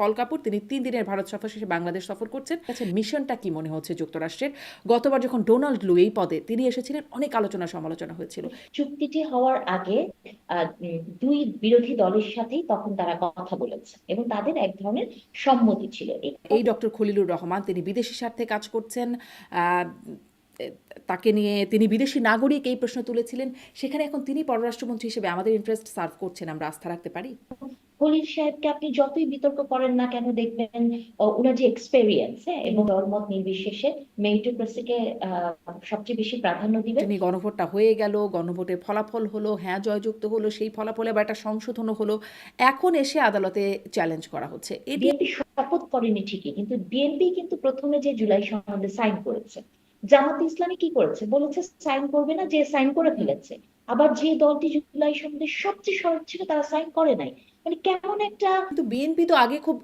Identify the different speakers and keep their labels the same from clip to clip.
Speaker 1: পল কাপুর তিনি 3 দিনের ভারত সফর শেষে বাংলাদেশ সফর করছেন। আচ্ছা, মিশনটা কি মনে হচ্ছে যুক্তরাষ্ট্রের? গতবার যখন ডোনাল্ড লু এই পদে তিনি এসেছিলেন, অনেক আলোচনা সমালোচনা হয়েছিল।
Speaker 2: চুক্তিটি হওয়ার আগে দুই বিরোধী দলের সাথেই তখন তারা কথা বলেছে এবং তাদের এক ধরনের সম্মতি ছিল এই
Speaker 1: এই ডক্টর খলিলুর রহমান তিনি বিদেশি স্বার্থে কাজ করছেন। আহ, তাকে নিয়ে তিনি বিদেশি নাগরিক এই প্রশ্ন তুলেছিলেন। সেখানে এখন তিনি পররাষ্ট্রমন্ত্রী হিসেবে আমাদের ইন্টারেস্ট সার্ভ করছেন, আমরা আস্থা রাখতে পারি?
Speaker 2: খলিল সাহেবকে আপনি যতই বিতর্ক করেন না কেন, দেখবেন ওনার যে এক্সপেরিয়েন্স, হ্যাঁ, এবং দলমত নির্বিশেষে মেরিটোক্রেসিকে সবচেয়ে বেশি প্রাধান্য দিবেন।
Speaker 1: তিনি গণভোটটা হয়ে গেল, গণভোটের ফলাফল হলো, হ্যাঁ জয়যুক্ত হলো, সেই ফলাফলে আবার একটা সংশোধনও হলো, এখন এসে আদালতে চ্যালেঞ্জ করা হচ্ছে। এটি
Speaker 2: বিএনপি শপথ করেনি ঠিকই, কিন্তু বিএনপি কিন্তু প্রথমে যে জুলাই সনদে সাইন করেছে। জামাতে ইসলামী কি করেছে, বলেছে সাইন করবে না, যে সাইন করে ফেলেছে। আবার যে দলটি জুলাই সনদে সবচেয়ে সরব ছিল তারা সাইন করে নাই। মানে কেমন একটা।
Speaker 1: কিন্তু বিএনপি তো আগে খুব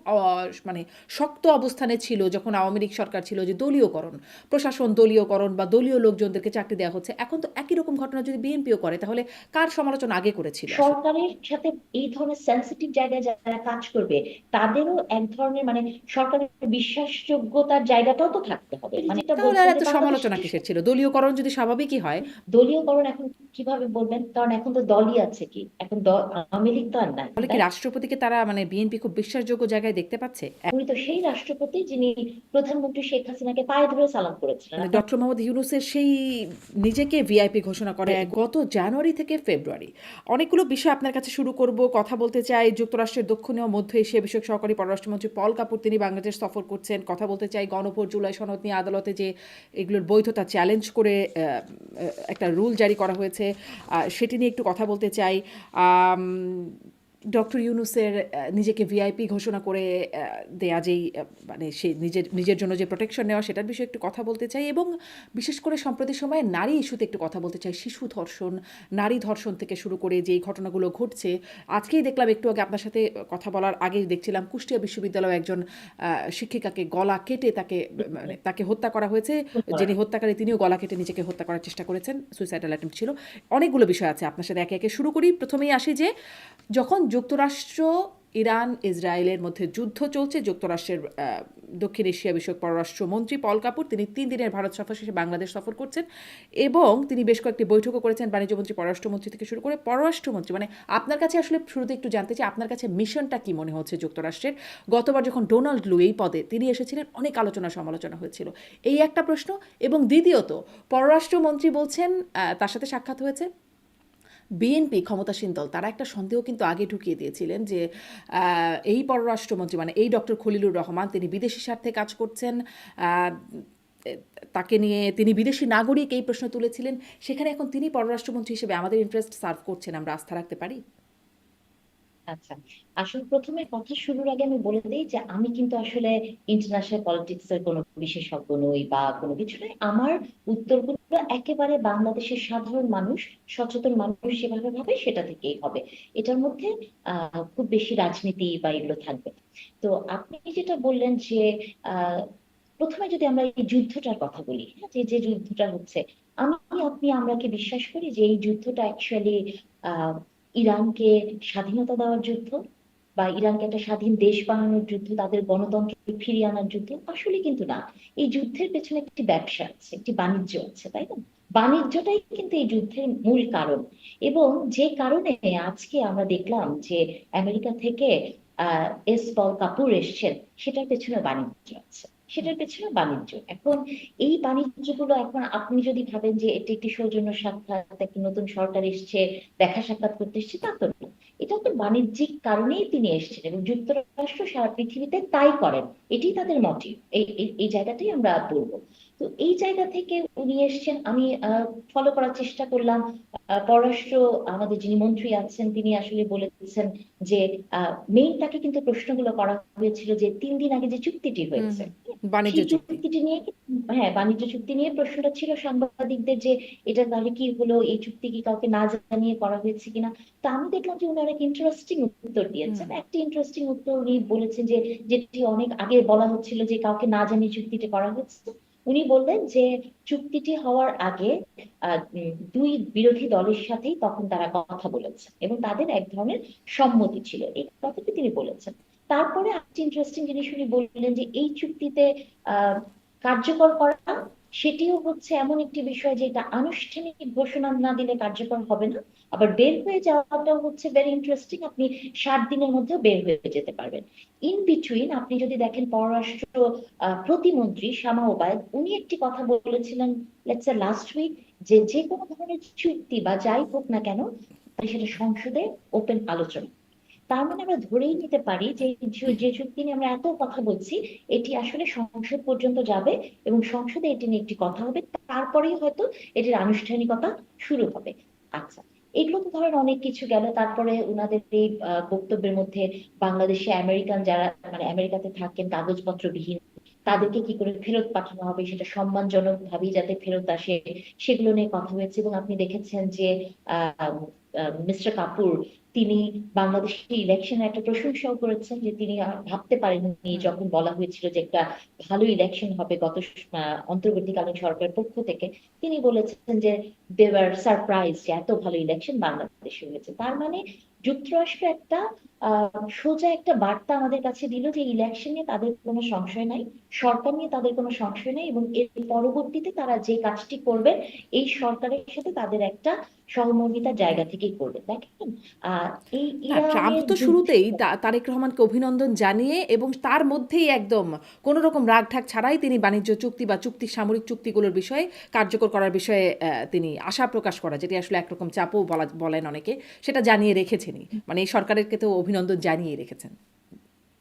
Speaker 1: মানে শক্ত অবস্থানে ছিল যখন আওয়ামী লীগ সরকার ছিল, যে দলীয়করণ, প্রশাসন দলীয়করণ বা দলীয় লোকজনদেরকে চাকরি দেওয়া হচ্ছে। এখন তো একই রকম ঘটনা যদি বিএনপিও করে, তাহলে কার সমালোচনা আগে করেছিল আসলে?
Speaker 2: সরকারের সাথে এই ধরনের সেন্সিটিভ জায়গায় যারা কাজ করবে তাদেরও এক ধরনের মানে সরকারের বিশ্বাসযোগ্যতার জায়গাটাও তো থাকতে হবে। মানে এটা
Speaker 1: তাহলে আর
Speaker 2: বলছেন যে
Speaker 1: এত
Speaker 2: বাংলাদেশের
Speaker 1: সমালোচনা
Speaker 2: যে
Speaker 1: কিসের ছিল? দলীয়করণ যদি স্বাভাবিকই হয়।
Speaker 2: দলীয়করণ এখন কিভাবে বলবেন, কারণ এখন তো দলই আছে, কি এখন আওয়ামী লীগ তো আর নাই,
Speaker 1: তাহলে কি
Speaker 2: তাই।
Speaker 1: রাষ্ট্রপতিকে তারা মানে বিএনপি খুব বিশ্বাসযোগ্য জায়গায় দেখতে পাচ্ছে?
Speaker 2: উনি তো সেই রাষ্ট্রপতি যিনি প্রধানমন্ত্রী শেখ হাসিনাকে পায়ে ধরে সালাম করেছিলেন।
Speaker 1: মানে ডক্টর মোহাম্মদ ইউনূসের সেই নিজেকে ভিআইপি ঘোষণা করে গত জানুয়ারি থেকে ফেব্রুয়ারি। অনেকগুলো বিষয় আপনার কাছে শুরু করব, কথা বলতে চাই। যুক্তরাষ্ট্রের দক্ষিণ ও মধ্য এশিয়া বিষয়ক সহকারী পররাষ্ট্রমন্ত্রী পল কাপুর তিনি বাংলাদেশ সফর করছেন। কথা বলতে চাই গণভোট, জুলাই সনদ নিয়ে আদালতে যে এগুলোর বৈধতা চ্যালেঞ্জ করে একটা রুল জারি করা হয়েছে, সেটি নিয়ে একটু কথা বলতে চাই। আম, ডক্টর ইউনূসের নিজেকে ভিআইপি ঘোষণা করে দেয়া যেই মানে সে নিজের নিজের জন্য যে প্রোটেকশন নেওয়া, সেটার বিষয়ে একটু কথা বলতে চাই। এবং বিশেষ করে সম্প্রতি সময়ে নারী ইস্যুতে একটু কথা বলতে চাই। শিশু ধর্ষণ, নারী ধর্ষণ থেকে শুরু করে যেই ঘটনাগুলো ঘটছে। আজকেই দেখলাম, একটু আগে আপনার সাথে কথা বলার আগেই দেখছিলাম, কুষ্টিয়া বিশ্ববিদ্যালয়ে একজন শিক্ষিকাকে গলা কেটে মানে তাকে হত্যা করা হয়েছে। যিনি হত্যাকারী তিনিও গলা কেটে নিজেকে হত্যা করার চেষ্টা করেছেন, সুইসাইডাল অ্যাটেম্প্ট ছিল। অনেকগুলো বিষয় আছে, আপনার সাথে একে একে শুরু করি। প্রথমেই আসি যে যখন যুক্তরাষ্ট্র, ইরান, ইসরায়েলের মধ্যে যুদ্ধ চলছে, যুক্তরাষ্ট্রের দক্ষিণ এশিয়া বিষয়ক পররাষ্ট্রমন্ত্রী পল কাপুর তিনি 3 দিনের ভারত সফর শেষে বাংলাদেশ সফর করছেন এবং তিনি বেশ কয়েকটি বৈঠকও করেছেন, বাণিজ্যমন্ত্রী, পররাষ্ট্রমন্ত্রী থেকে শুরু করে পররাষ্ট্রমন্ত্রী। মানে আপনার কাছে আসলে শুরুতে একটু জানতে চাই, আপনার কাছে মিশনটা কি মনে হচ্ছে যুক্তরাষ্ট্রের? গতবার যখন ডোনাল্ড লু এই পদে তিনি এসেছিলেন, অনেক আলোচনা সমালোচনা হয়েছিল, এই একটা প্রশ্ন। এবং দ্বিতীয়ত, পররাষ্ট্রমন্ত্রী বলছেন, তার সাথে সাক্ষাৎ হয়েছে বিএনপি ক্ষমতাসীন দল, তারা একটা সন্দেহ কিন্তু আগে ঢুকিয়ে দিয়েছিলেন যে এই পররাষ্ট্রমন্ত্রী মানে এই ডক্টর খলিলুর রহমান তিনি বিদেশি স্বার্থে কাজ করছেন। আহ, তাকে নিয়ে তিনি বিদেশি নাগরিক এই প্রশ্ন তুলেছিলেন। সেখানে এখন তিনি পররাষ্ট্রমন্ত্রী হিসেবে আমাদের ইন্টারেস্ট সার্ভ করছেন, আমরা আস্থা রাখতে পারি?
Speaker 2: আচ্ছা, আসলে প্রথমে কথা শুরুর আগে আমি বলে দিই যে আমি কিন্তু আসলে ইন্টারন্যাশনাল পলিটিক্স এর কোনো বিশেষজ্ঞ নই বা কোনো কিছু নয়। আমার উত্তরগুলো একেবারে বাংলাদেশের সাধারণ মানুষ, সচেতন মানুষ যেভাবে ভাবে সেটা থেকেই হবে। এটার মধ্যে খুব বেশি রাজনীতি বা এগুলো থাকবে না। তো আপনি যেটা বললেন যে আহ প্রথমে যদি আমরা এই যুদ্ধটার কথা বলি, হ্যাঁ, যে যে যুদ্ধটা হচ্ছে, আমি আপনি আমরা কি বিশ্বাস করি যে এই যুদ্ধটা অ্যাকচুয়ালি ইরানকে স্বাধীনতা দেওয়ার যুদ্ধ বা ইরানকে একটা স্বাধীন দেশ বানানোর যুদ্ধ, তাদের গণতন্ত্র ফিরিয়ে আনার যুদ্ধ? আসলে কিন্তু না। এই যুদ্ধের পেছনে একটি ব্যবসা আছে, একটি বাণিজ্য আছে, তাই না? বাণিজ্যটাই কিন্তু এই যুদ্ধের মূল কারণ। এবং যে কারণে আজকে আমরা দেখলাম যে আমেরিকা থেকে এস পল কাপুর এসছেন, সেটার পেছনে বাণিজ্য আছে, সেটার পেছনে বাণিজ্য। এখন এই বাণিজ্যগুলো, এখন আপনি যদি ভাবেন যে এটি একটি সৌজন্য সাক্ষাৎ, একটি নতুন সরকার এসছে, দেখা সাক্ষাৎ করতে এসছে, তা তো না। এটা তো বাণিজ্যিক কারণেই তিনি এসেছেন এবং যুক্তরাষ্ট্র সারা পৃথিবীতে তাই করেন। এটি তাদের মোটিভ, এই এই এই জায়গাটাই আমরা বলবো। তো এই জায়গা থেকে উনি এসেছেন, আমি ফলো করার চেষ্টা করলাম। পররাষ্ট্র আমাদের যিনি মন্ত্রী আছেন তিনি আসলে বলেছেন যে মেইন তাকে কিন্তু প্রশ্নগুলো করা হয়েছিল যে 3 দিন আগে যে চুক্তিটি
Speaker 1: হুম
Speaker 2: হয়েছে,
Speaker 1: হুম। বাণিজ্য
Speaker 2: সেই
Speaker 1: চুক্তি।
Speaker 2: চুক্তিটি নিয়ে হ্যাঁ, বাণিজ্য চুক্তি নিয়ে প্রশ্নটা ছিল সাংবাদিকদের যে এটা তাহলে কি হলো, এই চুক্তি কি কাউকে না জানিয়ে করা হয়েছে কিনা। তা আমি দেখলাম যে উনি অনেক ইন্টারেস্টিং উত্তর
Speaker 1: হুম।
Speaker 2: দিয়েছেন। একটা ইন্টারেস্টিং উত্তর উনি বলেছেন যে যেটি অনেক আগে বলা হচ্ছিল যে কাউকে না জানিয়ে চুক্তিটি করা হয়েছে। উনি বললেন যে চুক্তিটি হওয়ার আগে দুই বিরোধী দলের সাথেই তখন তারা কথা বলেছে এবং তাদের এক ধরনের সম্মতি ছিল, এই কথাটি তিনি বলেছেন। তারপরে আরেকটি ইন্টারেস্টিং জিনিস উনি বললেন যে এই চুক্তিতে আহ কার্যকর করা, সেটিও হচ্ছে এমন একটি বিষয় যে এটা আনুষ্ঠানিক ঘোষণা না দিলে কার্যকর হবে না। আবার বের হয়ে যাওয়াটাও হচ্ছে ভেরি ইন্টারেস্টিং, আপনি 60 দিনের মধ্যেও বের হয়ে যেতে পারবেন। ইন বিটুইন আপনি যদি দেখেন পররাষ্ট্র প্রতিমন্ত্রী শামা ওবায়দ উনি একটি কথা বলেছিলেন লেটস সে লাস্ট উইক, যে যে কোনো ধরনের চুক্তি বা যাই হোক না কেন সেটা সংসদে ওপেন আলোচনা। তার মানে আমরা ধরেই নিতে পারি যে যে চুক্তি নিয়ে আমরা এত কথা বলছি এটি আসলে সংসদ পর্যন্ত যাবে এবং সংসদে এটি নিয়ে একটি কথা হবে, তারপরেই হয়তো এটির আনুষ্ঠানিকতা শুরু হবে। আচ্ছা, এগুলো তো ধরেন অনেক কিছু গেল। তারপরে ওনাদের এই বক্তব্যের মধ্যে বাংলাদেশে আমেরিকান যারা মানে আমেরিকাতে থাকেন কাগজপত্রবিহীন তাদেরকে কি করে ফেরত পাঠানো হবে সেটা সম্মানজনক ভাবেই যাতে ফেরত আসে সেগুলো নিয়ে কথা হয়েছে। এবং আপনি দেখেছেন যে আহ মিস্টার কাপুর তিনি বাংলাদেশের ইলেকশনের একটা প্রশংসাও করেছেন, যে তিনি ভাবতে পারেননি
Speaker 1: হুম।
Speaker 2: যখন বলা হয়েছিল যে একটা ভালো ইলেকশন হবে গত অন্তর্বর্তীকালীন সরকারের পক্ষ থেকে, তিনি বলেছেন যে দে ওয়ার সারপ্রাইজ যে এত ভালো ইলেকশন বাংলাদেশে হয়েছে। তার মানে যুক্তরাষ্ট্র একটা সোজা একটা বার্তা আমাদের কাছে দিল যে ইলেকশন নিয়ে তাদের কোনো সংশয় নাই, সরকার নিয়ে তাদের কোনো সংশয় নাই, এবং এর পরবর্তীতে তারা যে কাজটি করবে এই সরকারের সাথে তাদের একটা সহমর্মিতার জায়গা থেকেই করবে। দেখেন আহ এই
Speaker 1: না, ট্রাম্প
Speaker 2: ইরানের
Speaker 1: তো
Speaker 2: যুদ্ধে
Speaker 1: শুরুতেই তারেক রহমানকে অভিনন্দন জানিয়ে এবং তার মধ্যেই একদম কোনো রকম রাগঢাক ছাড়াই তিনি বাণিজ্য চুক্তি বা সামরিক চুক্তিগুলোর বিষয়ে কার্যকর করার বিষয়ে তিনি আশা প্রকাশ করা, যেটি আসলে একরকম চাপও বলেন অনেকে, সেটা জানিয়ে রেখেছেনই। মানে এই সরকারেরকে তো অভিনন্দন জানিয়ে রেখেছেন।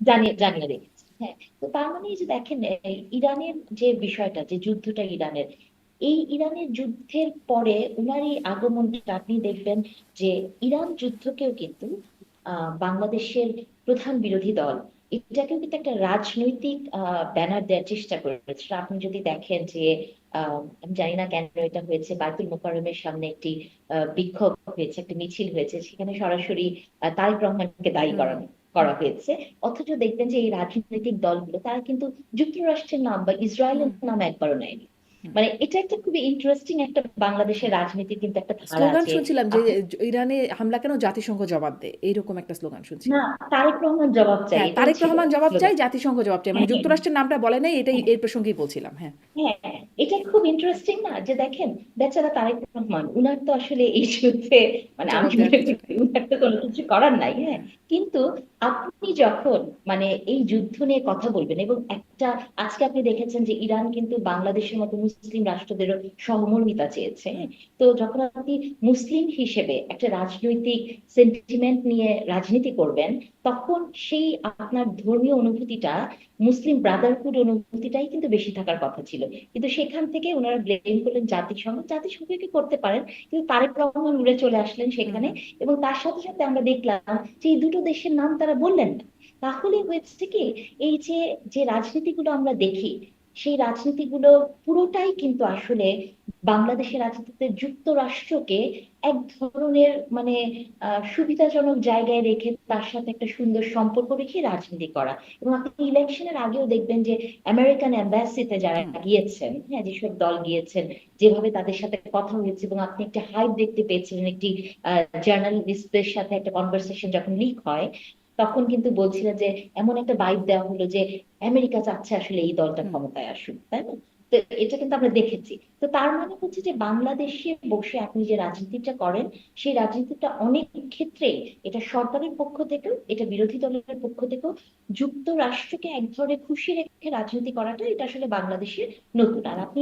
Speaker 2: জানিয়ে জানিয়ে রেখেছে। হ্যাঁ, তো তার মানে এই যে দেখেন ইরানের যে বিষয়টা, যে যুদ্ধটা ইরানের, এই ইরানের যুদ্ধের পরে উনার এই আগমনটা আপনি দেখবেন যে ইরান যুদ্ধকেও কিন্তু বাংলাদেশের প্রধান বিরোধী দল এটাকেও কিন্তু একটা রাজনৈতিক ব্যানার দেওয়ার চেষ্টা করেছে। আপনি যদি দেখেন যে আমি জানি না কেন এটা হয়েছে, বাইতুল মোকাররমের সামনে একটি বিক্ষোভ হয়েছে, একটা মিছিল হয়েছে, সেখানে সরাসরি তারেক রহমানকে দায়ী
Speaker 1: হুম।
Speaker 2: করানো করা হয়েছে। অথচ দেখবেন যে এই রাজনৈতিক দলগুলো তারা কিন্তু যুক্তরাষ্ট্রের নাম বা ইসরায়েলের
Speaker 1: হুম।
Speaker 2: নাম একবারও নেয়নি।
Speaker 1: হুম।
Speaker 2: মানে এটা একটা খুবই ইন্টারেস্টিং একটা বাংলাদেশের রাজনীতির কিন্তু একটা ধারা
Speaker 1: স্লোগান
Speaker 2: আছে।
Speaker 1: শুনছিলাম যে
Speaker 2: আপনি
Speaker 1: ইরানে হামলা কেন জাতিসংঘ জবাব দেয়, এইরকম একটা স্লোগান
Speaker 2: না,
Speaker 1: শুনছিলাম।
Speaker 2: তারেক রহমান জবাব চাই
Speaker 1: হ্যাঁ,
Speaker 2: এটাই
Speaker 1: তারেক
Speaker 2: ছিল
Speaker 1: রহমান জবাব চাই,
Speaker 2: স্লোগান।
Speaker 1: জাতিসংঘ জবাব চাই, মানে
Speaker 2: হ্যাঁ,
Speaker 1: যুক্তরাষ্ট্রের নামটা বলে নাই, এটাই
Speaker 2: হ্যাঁ,
Speaker 1: এর প্রসঙ্গেই বলছিলাম। হ্যাঁ।
Speaker 2: হ্যাঁ, এটা খুব ইন্টারেস্টিং না যে দেখেন বেচারা তারেক রহমান, উনার তো আসলে এই যুদ্ধে মানে আমি
Speaker 1: জবাব দেওয়ার
Speaker 2: মনে
Speaker 1: কিছু
Speaker 2: করি
Speaker 1: নেই।
Speaker 2: উনার তো কোনো কিছু করার নাই। হ্যাঁ,
Speaker 1: হ্যাঁ।
Speaker 2: কিন্তু আপনি যখন মানে এই যুদ্ধ নিয়ে কথা বলবেন এবং একটা আজকে আপনি দেখেছেন যে ইরান কিন্তু বাংলাদেশের মতো মুসলিম রাষ্ট্রদেরও সহমর্মিতা চেয়েছে।
Speaker 1: হুম।
Speaker 2: হ্যাঁ, তো যখন আপনি মুসলিম হিসেবে একটা রাজনৈতিক সেন্টিমেন্ট নিয়ে রাজনীতি করবেন তখন সেই আপনার ধর্মীয় অনুভূতিটা, মুসলিম ব্রাদারহুড অনুভূতিটাই কিন্তু বেশি থাকার কথা ছিল। কিন্তু সেখান থেকে ওনারা ব্লেম করলেন জাতিসংঘ, জাতিসংঘকে করতে পারেন, কিন্তু তারেক রহমান উড়ে চলে আসলেন
Speaker 1: হুম।
Speaker 2: সেখানে।
Speaker 1: হুম।
Speaker 2: এবং তার সাথে সাথে আমরা দেখলাম যে এই দুটো দেশের নাম তারা বললেন না। তাহলে হয়েছে কি, এই যে যে রাজনীতিগুলো আমরা দেখি সেই রাজনীতিগুলো পুরোটাই কিন্তু আসলে বাংলাদেশের রাজনীতিতে যুক্তরাষ্ট্রকে এক ধরনের মানে সুবিধাজনক জায়গায় রেখে তার সাথে একটা সুন্দর সম্পর্ক রেখে রাজনীতি করা। এবং আপনি ইলেকশনের আগেও দেখবেন যে আমেরিকান এম্বাসিতে যারা
Speaker 1: হুম।
Speaker 2: গিয়েছেন, হ্যাঁ যেসব দল গিয়েছেন, যেভাবে তাদের সাথে কথা হয়েছে এবং আপনি একটা হাইপ দেখতে পেয়েছিলেন, একটি জার্নালিস্টদের সাথে একটা কনভারসেশন যখন লিক হয় তখন কিন্তু বলছিলেন যে এমন একটা ভাইব দেওয়া হলো যে আমেরিকা চাচ্ছে আসলে এই দলটা
Speaker 1: হুম।
Speaker 2: ক্ষমতায় আসুক, তাই না? তো এটা কিন্তু আমরা দেখেছি। তো তার মানে হচ্ছে যে বাংলাদেশে বসে আপনি যে রাজনীতিটা করেন সেই রাজনীতিটা অনেক ক্ষেত্রে এটা সরকারের পক্ষ থেকেও এটা বিরোধী দলের পক্ষ থেকেও যুক্তরাষ্ট্রকে এক ধরনের খুশি রেখে রাজনীতি করাটা এটা আসলে বাংলাদেশের নতুন। আর আপনি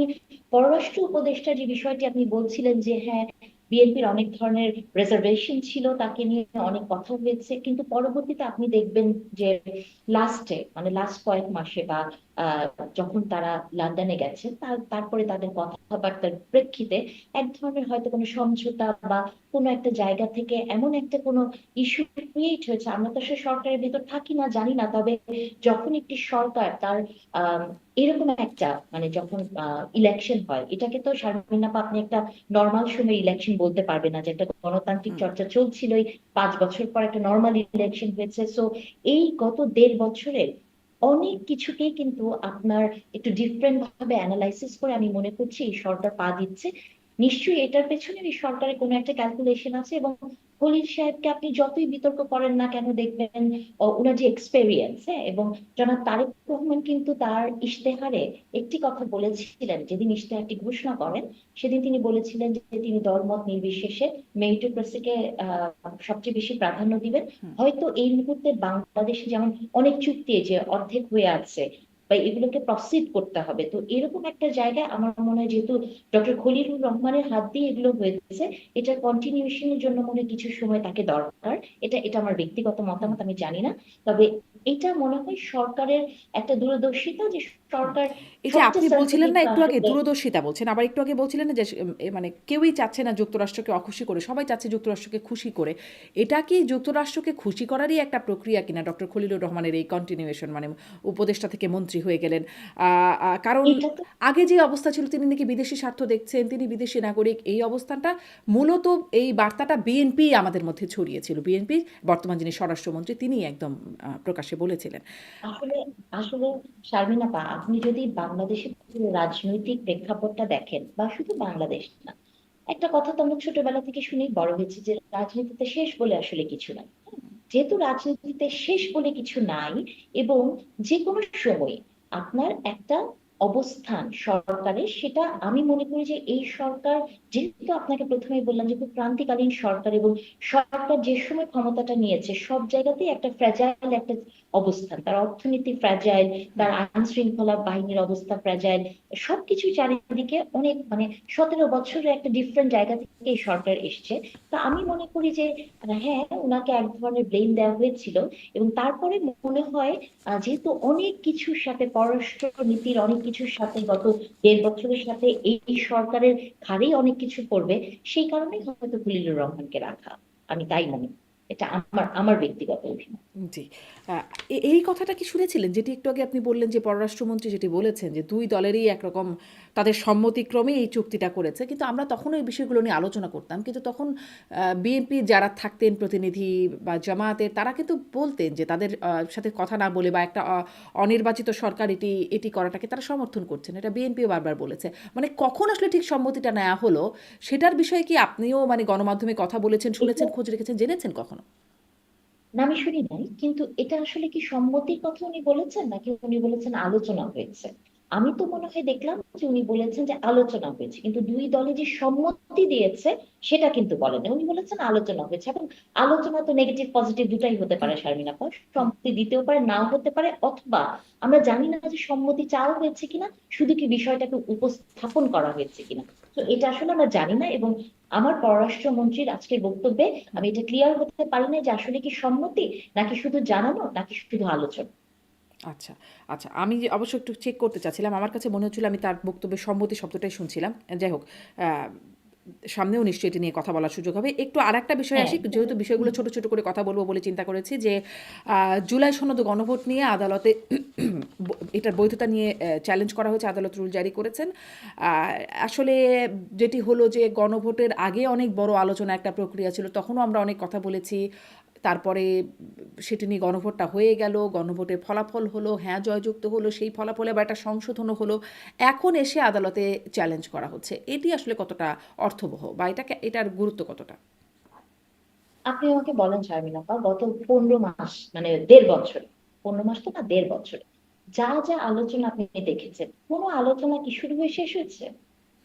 Speaker 2: পররাষ্ট্র উপদেষ্টা যে বিষয়টি আপনি বলছিলেন যে হ্যাঁ বিএনপির অনেক ধরনের রিজার্ভেশন ছিল, তাকে নিয়ে অনেক কথা হয়েছে, কিন্তু পরবর্তীতে আপনি দেখবেন যে লাস্টে মানে লাস্ট কয়েক মাসে বা আহ, যখন তারা লন্ডনে গেছে তারপরে তাদের কথাবার্তার প্রেক্ষিতে এক ধরনের হয়তো কোনো সমঝোতা বা কোনো একটা জায়গা থেকে এমন একটা কোনো ইস্যু ক্রিয়েট হয়েছে। আমরা তো সে সরকারের ভিতর থাকি না, জানি না। তবে যখন একটি সরকার তার আহ এরকম একটা মানে যখন ইলেকশন হয়, এটাকে তো শারমিন আপা আপনি একটা নর্মাল সময় ইলেকশন বলতে পারবে না, যে একটা গণতান্ত্রিক
Speaker 1: হুম।
Speaker 2: চর্চা চলছিলই, 5 বছর পর একটা নর্মাল ইলেকশন হয়েছে। সো এই গত 1.5 বছরের অনেক কিছুকেই কিন্তু আপনার একটু ডিফারেন্ট ভাবে অ্যানালাইসিস করে আমি মনে করছি এই সরকার পা দিচ্ছে। নিশ্চয়ই এটার পেছনে এই সরকারের কোনো একটা ক্যালকুলেশন আছে এবং খলিল সাহেবকে আপনি যতই বিতর্ক করেন না কেন, দেখবেন ওনার যে এক্সপেরিয়েন্স, হ্যাঁ, এবং জনাব তারেক রহমান কিন্তু তার ইশতেহারে একটি কথা বলেছিলেন। যেদিন ইশতেহারটি ঘোষণা করেন সেদিন তিনি বলেছিলেন যে তিনি দলমত নির্বিশেষে মেরিটোক্রেসিকে সবচেয়ে বেশি প্রাধান্য দিবেন।
Speaker 1: হুম।
Speaker 2: হয়তো এই মুহূর্তে বাংলাদেশে যেমন অনেক চুক্তি এই যে অর্ধেক হয়ে আছে বা এগুলোকে প্রসিড করতে হবে, তো এরকম একটা জায়গায় আমার মনে হয় যেহেতু ডক্টর খলিলুর রহমানের হাত দিয়ে এগুলো হয়েছে, এটার কন্টিনিউশনের জন্য মনে হয় কিছু সময় তাকে দরকার। এটা আমার ব্যক্তিগত
Speaker 1: হুম।
Speaker 2: মতামত, আমি জানি না। তবে এটা মনে হয় সরকারের একটা দূরদর্শিতা যে
Speaker 1: হুম।
Speaker 2: সরকার
Speaker 1: এই যে আপনি
Speaker 2: সবচেয়ে
Speaker 1: বলছিলেন
Speaker 2: সেন্সিটিভ
Speaker 1: না একটু আগে
Speaker 2: আসলে।
Speaker 1: দূরদর্শিতা বলছেন, আবার একটু আগে বলছিলেন না যে মানে কেউই চাচ্ছে না যুক্তরাষ্ট্রকে অখুশি করে, সবাই চাচ্ছে যুক্তরাষ্ট্রকে খুশি করে। এটা কি যুক্তরাষ্ট্রকে খুশি করারই একটা প্রক্রিয়া কিনা ডক্টর খলিলুর রহমানের এই কন্টিনিউয়েশন, মানে উপদেষ্টা থেকে মন্ত্রী হয়ে গেলেন? কারণ
Speaker 2: এটা তো
Speaker 1: আগে যে অবস্থা ছিল তিনি নাকি বিদেশি স্বার্থ দেখছেন, তিনি বিদেশি নাগরিক, এই অবস্থানটা মূলত এই বার্তাটা বিএনপি আমাদের মধ্যে ছড়িয়েছিল। বিএনপি বর্তমান যিনি স্বরাষ্ট্রমন্ত্রী তিনি একদম প্রকাশ্যে বলেছিলেন।
Speaker 2: আসলে আসলে শারমিন আপা, আপনি যদি বাংলাদেশের পুরো রাজনৈতিক প্রেক্ষাপটটা দেখেন, বা শুধু বাংলাদেশ না, একটা কথা তো আমরা ছোটবেলা থেকে শুনেই বড় হয়েছি যে রাজনীতিতে শেষ বলে আসলে কিছু নাই। যেহেতু রাজনীতিতে শেষ বলে কিছু নাই, এবং যে কোনো সময় আপনার একটা অবস্থান সরকারের, সেটা আমি মনে করি যে এই সরকার, যেহেতু আপনাকে প্রথমেই বললাম যে খুব ক্রান্তিকালীন সরকার, এবং সরকার যে সময় ক্ষমতাটা নিয়েছে সব জায়গাতেই একটা ফ্র্যাজাইল একটা অবস্থান, তার অর্থনীতি ফ্র্যাজাইল, তার আইন শৃঙ্খলা বাহিনীর অবস্থা ফ্র্যাজাইল, সবকিছু চারিদিকে অনেক মানে 17 বছরের একটা ডিফারেন্ট জায়গা থেকে এই সরকার এসছে। তা আমি মনে করি যে হ্যাঁ, ওনাকে এক ধরনের ব্লেম দেওয়া হয়েছিল, এবং তারপরে মনে হয় যেহেতু অনেক কিছুর সাথে, পররাষ্ট্র নীতির অনেক কিছুর সাথে গত 1.5 বছরের সাথে এই সরকারের ঘাড়েই অনেক কিছু পড়বে, সেই কারণেই হয়তো খলিলুর রহমানকে রাখা। আমি তাই মনে করি। এটা আমার ব্যক্তিগত অভিমত।
Speaker 1: জি। আ এই কথাটা কি শুনেছিলেন? যেটি একটু আগে আপনি বললেন যে পররাষ্ট্রমন্ত্রী যেটি বলেছেন যে ২ দলেরই একরকম তাদের সম্মতিক্রমে এই চুক্তিটা করেছে। কিন্তু আমরা তখনও এই বিষয়গুলো নিয়ে আলোচনা করতাম। কিন্তু তখন বিএনপির যারা থাকতেন প্রতিনিধি বা জামায়াতের তারা কিন্তু বলতেন যে তাদের সাথে কথা না বলে বা একটা অনির্বাচিত সরকার এটি করাটাকে তারা সমর্থন করছেন। এটা বিএনপিও বারবার বলেছে। মানে কখন আসলে ঠিক সম্মতিটা নেয়া হলো সেটার বিষয়ে কি আপনিও মানে গণমাধ্যমে কথা বলেছেন,
Speaker 2: এটা
Speaker 1: শুনেছেন, খোঁজ রেখেছেন, জেনেছেন কখনো?
Speaker 2: না, আমি শুনি নাই, কিন্তু এটা আসলে কি সম্মতির কথা উনি বলেছেন নাকি উনি বলেছেন আলোচনা হয়েছে? আমি তো মনে হয় দেখলাম যে উনি বলেছেন যে আলোচনা হয়েছে, কিন্তু দুই দলে যে সম্মতি দিয়েছে সেটা কিন্তু বলেন উনি বলেছেন আলোচনা হয়েছে। এবং আলোচনা তো নেগেটিভ পজিটিভ দুটাই হতে পারে শারমিন আপা, সম্মতি দিতেও পারে নাও হতে পারে, অথবা আমরা জানি না যে সম্মতি চাওয়া হয়েছে কিনা, শুধু কি বিষয়টাকে উপস্থাপন করা হয়েছে কিনা। তো এটা আসলে আমরা জানি না, এবং আমার পররাষ্ট্রমন্ত্রীর আজকের বক্তব্যে আমি এটা ক্লিয়ার হতে পারি না যে আসলে কি সম্মতি, নাকি শুধু জানানো, নাকি শুধু আলোচনা।
Speaker 1: আচ্ছা, আচ্ছা। আমি যে অবশ্য একটু চেক করতে চাচ্ছিলাম। আমার কাছে মনে হচ্ছিল আমি তার বক্তব্যে সম্মতি শব্দটাই শুনছিলাম। যাই হোক, আ সামনেও নিশ্চয়ই এটি নিয়ে কথা বলার সুযোগ হবে। একটু আরেকটা বিষয়ে
Speaker 2: হ্যাঁ।
Speaker 1: আসি। যেহেতু বিষয়গুলো ছোট, ছোট করে কথা বলব বলে চিন্তা করেছি যে আ জুলাই সনদ গণভোট নিয়ে আদালতে এটার বৈধতা নিয়ে চ্যালেঞ্জ করা হয়েছে। আদালত রুল জারি করেছেন। আ আসলে যেটি হলো যে গণভোটের আগে অনেক বড় আলোচনা একটা প্রক্রিয়া ছিল। তখনও আমরা অনেক কথা বলেছি। তারপরে সেটি নিয়ে গণভোটটা হয়ে গেল। গণভোটের ফলাফল হলো, হ্যাঁ জয়যুক্ত হলো। সেই ফলাফলে আবার একটা সংশোধনও হলো। এখন এসে আদালতে চ্যালেঞ্জ করা হচ্ছে। এটি আসলে কতটা অর্থবহ বা এটার গুরুত্ব কতটা?
Speaker 2: আপনি আমাকে বলেন শারমিন আপা, গত 15 মাস মানে 1.5 বছরে, 15 মাস তো না, 1.5 বছরে যা যা আলোচনা আপনি দেখেছেন, কোনো আলোচনা কি শুরু হয়ে শেষ হয়েছে?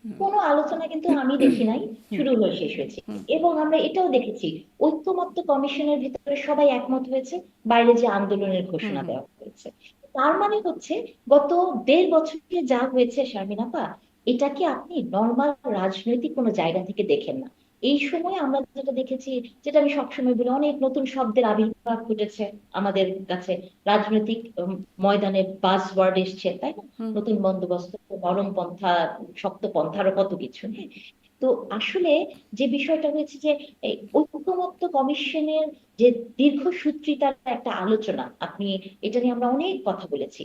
Speaker 2: কোনো আলোচনা কিন্তু আমি দেখি নাই
Speaker 1: হুম,
Speaker 2: শুরু হয়ে শেষ হয়েছে।
Speaker 1: হুম,
Speaker 2: এবং আমরা এটাও দেখেছি, ঐক্যমত্য কমিশনের ভিতরে সবাই একমত হয়েছে, বাইরে যে আন্দোলনের
Speaker 1: হুম,
Speaker 2: ঘোষণা
Speaker 1: হুম।
Speaker 2: দেওয়া হয়েছে। তার মানে হচ্ছে গত 1.5 বছরে যা হয়েছে শারমিন আপা, এটাকে আপনি নর্মাল রাজনৈতিক কোনো জায়গা থেকে দেখেন না। এই সময় আমরা যেটা দেখেছি, যেটা আমি সবসময় বলি, অনেক নতুন শব্দের আবির্ভাব ঘটেছে আমাদের কাছে, রাজনৈতিক ময়দানে বাজ ওয়ার্ড এসছে, তাই না? নতুন বন্দোবস্ত, নরম পন্থা, শক্ত পন্থা, আরো কত কিছু, হ্যাঁ। তো আসলে যে বিষয়টা হয়েছে যে এই ঐক্যমত্য কমিশনের যে দীর্ঘসূত্রিতার একটা আলোচনা, আপনি এটা নিয়ে আমরা অনেক কথা বলেছি,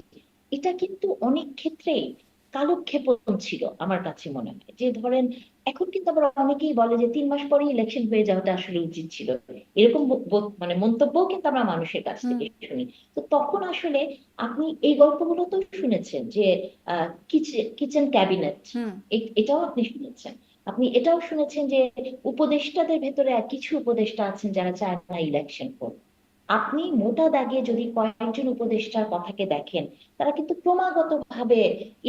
Speaker 2: এটা কিন্তু অনেক ক্ষেত্রেই কালক্ষেপণ ছিল আমার কাছে মনে হয়। যে ধরেন, এখন কিন্তু আবার অনেকেই বলে যে 3 মাস পরে ইলেকশন হয়ে যাওয়াটা আসলে উচিত ছিল, এরকম মানে মন্তব্যও কিন্তু আমরা মানুষের কাছ থেকে শুনি। তো তখন আসলে আপনি এই গল্পগুলো তো শুনেছেন যে কিচেন ক্যাবিনেট,
Speaker 1: হুম।
Speaker 2: এটাও আপনি শুনেছেন। আপনি এটাও শুনেছেন যে উপদেষ্টাদের ভেতরে কিছু উপদেষ্টা আছেন যারা চায় না ইলেকশন হোক। আপনি মোটা দাগে যদি কয়েকজন উপদেষ্টার কথাকে দেখেন, তারা কিন্তু ক্রমাগত ভাবে